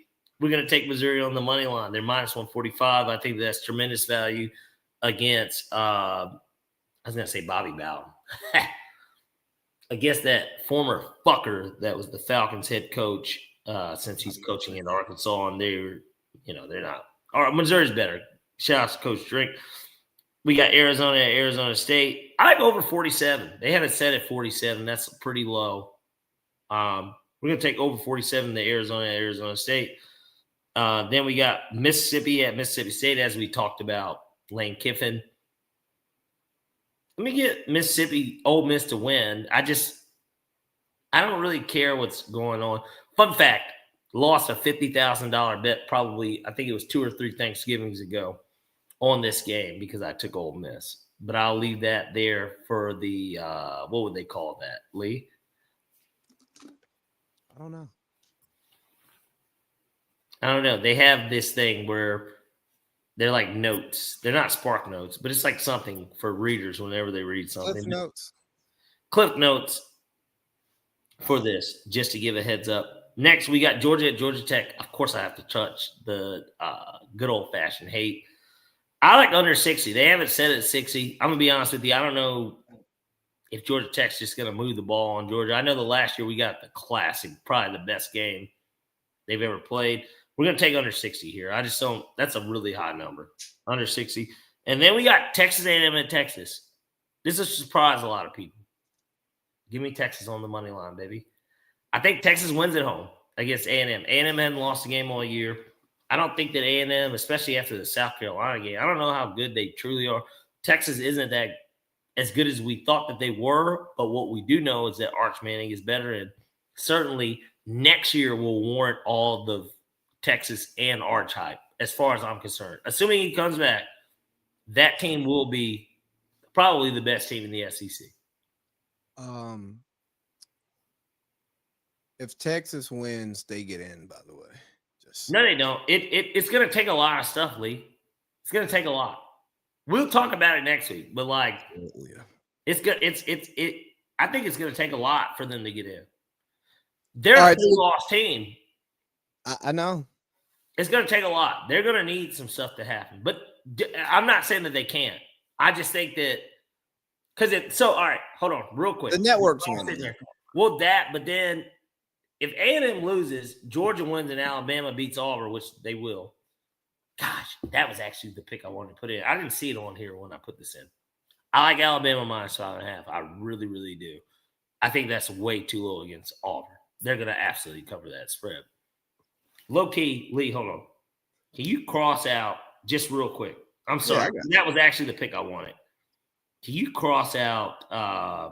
We're going to take Missouri on the money line. They're minus 145. I think that's tremendous value against, I was going to say Bobby Bowden. Against that former fucker that was the Falcons head coach since he's coaching in Arkansas, and they're not. All right, Missouri's better. Shout out to Coach Drink. We got Arizona at Arizona State. I like over 47. They have it set at 47. That's pretty low. We're going to take over 47 to Arizona at Arizona State. Then we got Mississippi at Mississippi State, as we talked about, Lane Kiffin. Let me get Mississippi Ole Miss to win. I don't really care what's going on. Fun fact, lost a $50,000 bet probably, I think it was 2 or 3 Thanksgivings ago on this game because I took Ole Miss. But I'll leave that there for the, what would they call that, Lee? I don't know. I don't know. They have this thing where they're like notes. They're not Spark Notes, but it's like something for readers whenever they read something. Cliff notes. Cliff Notes for this, just to give a heads up. Next, we got Georgia at Georgia Tech. Of course, I have to touch the good old-fashioned hate. I like under 60. They haven't said it 60. I'm going to be honest with you. I don't know if Georgia Tech's just going to move the ball on Georgia. I know the last year we got the classic, probably the best game they've ever played. We're going to take under 60 here. I just don't – that's a really high number, under 60. And then we got Texas A&M and Texas. This will surprise a lot of people. Give me Texas on the money line, baby. I think Texas wins at home against A&M. A&M hadn't lost a game all year. I don't think that A&M, especially after the South Carolina game, I don't know how good they truly are. Texas isn't that as good as we thought that they were, but what we do know is that Arch Manning is better, and certainly next year will warrant all the Texas and Arch hype, as far as I'm concerned. Assuming he comes back, that team will be probably the best team in the SEC. If Texas wins, they get in, by the way. No, they don't. It's going to take a lot of stuff, Lee. It's going to take a lot. We'll talk about it next week, but it's good. I think it's going to take a lot for them to get in. They're a two-loss team. I know. It's going to take a lot. They're going to need some stuff to happen, but I'm not saying that they can't. I just think that all right, hold on real quick. The network's winning. Well, but then if A&M loses, Georgia wins and Alabama beats Auburn, which they will. Gosh, that was actually the pick I wanted to put in. I didn't see it on here when I put this in. I like Alabama minus 5.5. I really, really do. I think that's way too low against Auburn. They're going to absolutely cover that spread. Low key, Lee, hold on. Can you cross out just real quick? I'm sorry. Yeah, that was actually the pick I wanted. Can you cross out I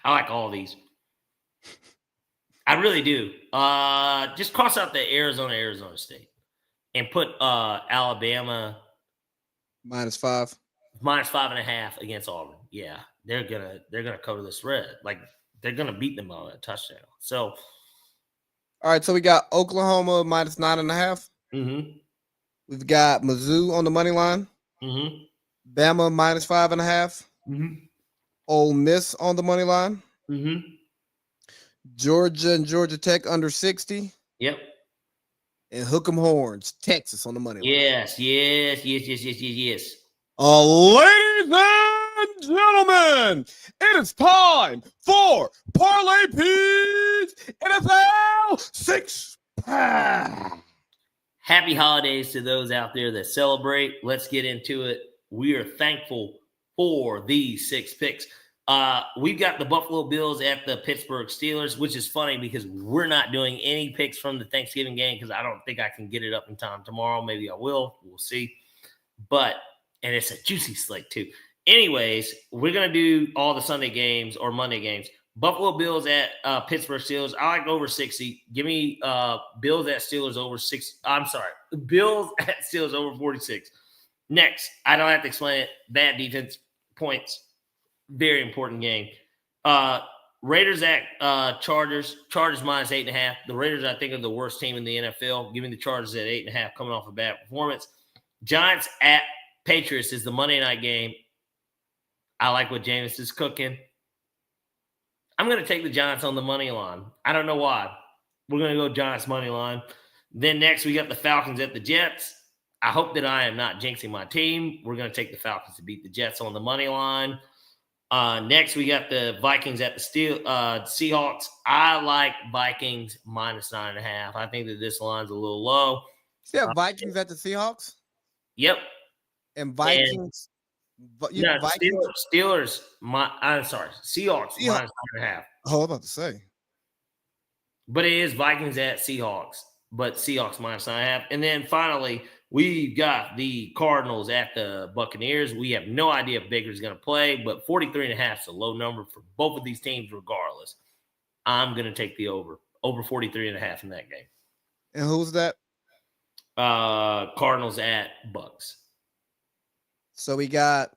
like all these. I really do. Just cross out the Arizona State and put Alabama minus 5. Minus 5.5 against Auburn. Yeah. They're gonna cover the spread. Like they're gonna beat them on a touchdown. So all right, so we got Oklahoma minus 9.5. Mm-hmm. We've got Mizzou on the money line. Mm-hmm. Bama minus 5.5. Mm-hmm. Ole Miss on the money line. Mm-hmm. Georgia and Georgia Tech under 60. Yep. And Hook 'em Horns, Texas on the money line. Yes. Ladies and gentlemen, it is time for Parlay P's NFL 6-pack. Happy holidays to those out there that celebrate. Let's get into it. We are thankful for these 6 picks. We've got the Buffalo Bills at the Pittsburgh Steelers, which is funny because we're not doing any picks from the Thanksgiving game because I don't think I can get it up in time tomorrow. Maybe I will. We'll see. And it's a juicy slate too. Anyways, we're going to do all the Sunday games or Monday games. Buffalo Bills at Pittsburgh Steelers. I like over 60. Give me Bills at Steelers over 6. I'm sorry. Bills at Steelers over 46. Next, I don't have to explain it. Bad defense points. Very important game. Raiders at Chargers. Chargers minus 8.5. The Raiders, I think, are the worst team in the NFL. Give me the Chargers at 8.5 coming off a bad performance. Giants at Patriots is the Monday night game. I like what Jameis is cooking. I'm going to take the Giants on the money line. I don't know why. We're going to go Giants money line. Then next, we got the Falcons at the Jets. I hope that I am not jinxing my team. We're going to take the Falcons to beat the Jets on the money line. Next, we got the Vikings at the Seahawks. I like Vikings minus 9.5. I think that this line's a little low. Yeah, Vikings at the Seahawks? Yep. And Vikings? Steelers. Seahawks minus 9.5. Oh, I was about to say. But it is Vikings at Seahawks. But Seahawks minus 9.5. And then finally, we've got the Cardinals at the Buccaneers. We have no idea if Baker's going to play, but 43.5 is a low number for both of these teams regardless. I'm going to take the over 43.5 in that game. And who's that? Cardinals at Bucks. So we got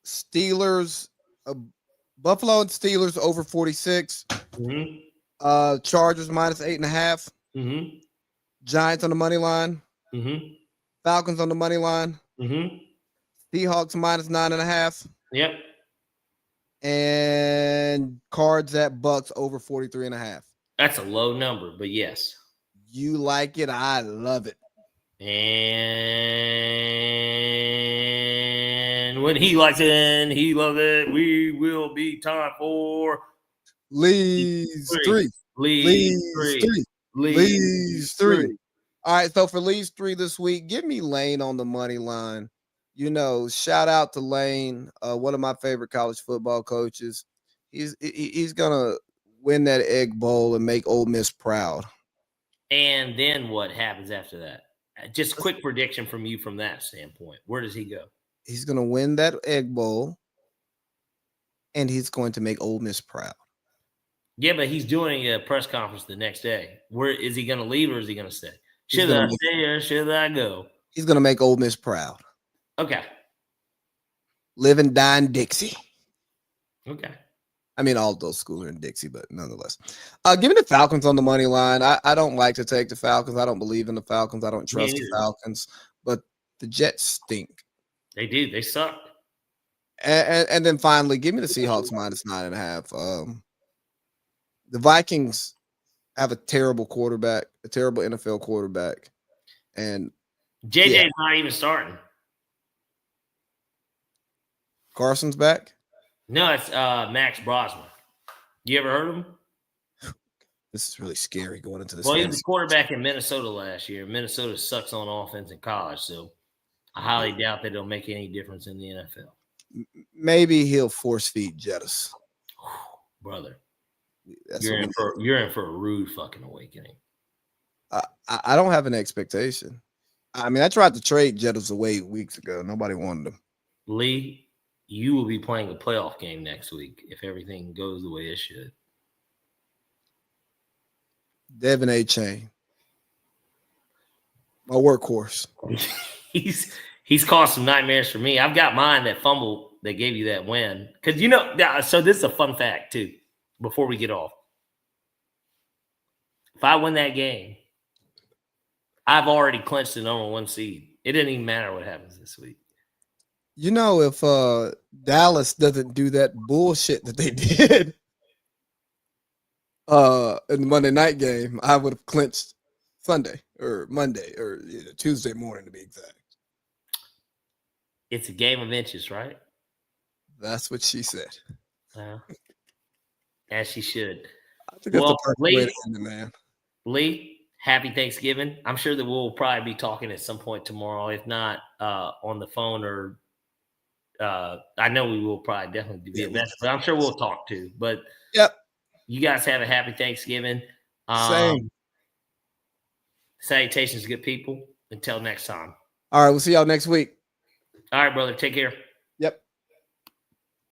Steelers, Buffalo and Steelers over 46. Mm-hmm. Chargers minus 8.5. Mm-hmm. Giants on the money line. Mm-hmm. Falcons on the money line. Mm-hmm. Seahawks -9.5. Yep. And Cards at Bucks over 43.5. That's a low number, but yes. You like it. I love it. And when he likes it and he loves it, we will be time for Leads three. All right, so for Leads 3 this week, give me Lane on the money line. You know, shout out to Lane, one of my favorite college football coaches. He's gonna win that Egg Bowl and make Ole Miss proud. And then what happens after that? Just quick prediction from you from that standpoint. Where does he go? He's gonna win that Egg Bowl, and he's going to make Ole Miss proud. Yeah, but he's doing a press conference the next day. Where is he going to leave or is he going to stay? Should I stay or should I go? He's going to make Ole Miss proud. Okay. Live and die in Dixie. Okay. I mean, all of those schools are in Dixie, but nonetheless. Give me the Falcons on the money line. I don't like to take the Falcons. I don't believe in the Falcons. I don't trust the Falcons. But the Jets stink. They do. They suck. And then finally, give me the Seahawks -9.5. The Vikings have a terrible quarterback, a terrible NFL quarterback. And JJ's not even starting. Carson's back? No, it's Max Brosman. You ever heard of him? This is really scary going into this. Well, he was a quarterback in Minnesota last year. Minnesota sucks on offense in college, so I highly doubt that it'll make any difference in the NFL. Maybe he'll force feed Jettis. Brother, you're in for a rude fucking awakening. I don't have an expectation. I mean, I tried to trade Jettis away weeks ago. Nobody wanted him. Lee, you will be playing a playoff game next week if everything goes the way it should. Devin A. Chain, my workhorse. He's caused some nightmares for me. I've got mine that fumble that gave you that win. Because, you know, so this is a fun fact, too, before we get off. If I win that game, I've already clinched the number 1 seed. It didn't even matter what happens this week. You know, if Dallas doesn't do that bullshit that they did in the Monday night game, I would have clinched Sunday or Monday or Tuesday morning to be exact. It's a game of inches, right? That's what she said. As she should. I think that's the perfect way to end it, man. Lee, happy Thanksgiving. I'm sure that we'll probably be talking at some point tomorrow, if not on the phone or I know we will probably definitely be a message, but I'm sure we'll talk too. But yep, you guys have a happy Thanksgiving. Same. Salutations, good people. Until next time. All right, we'll see y'all next week. All right, brother. Take care.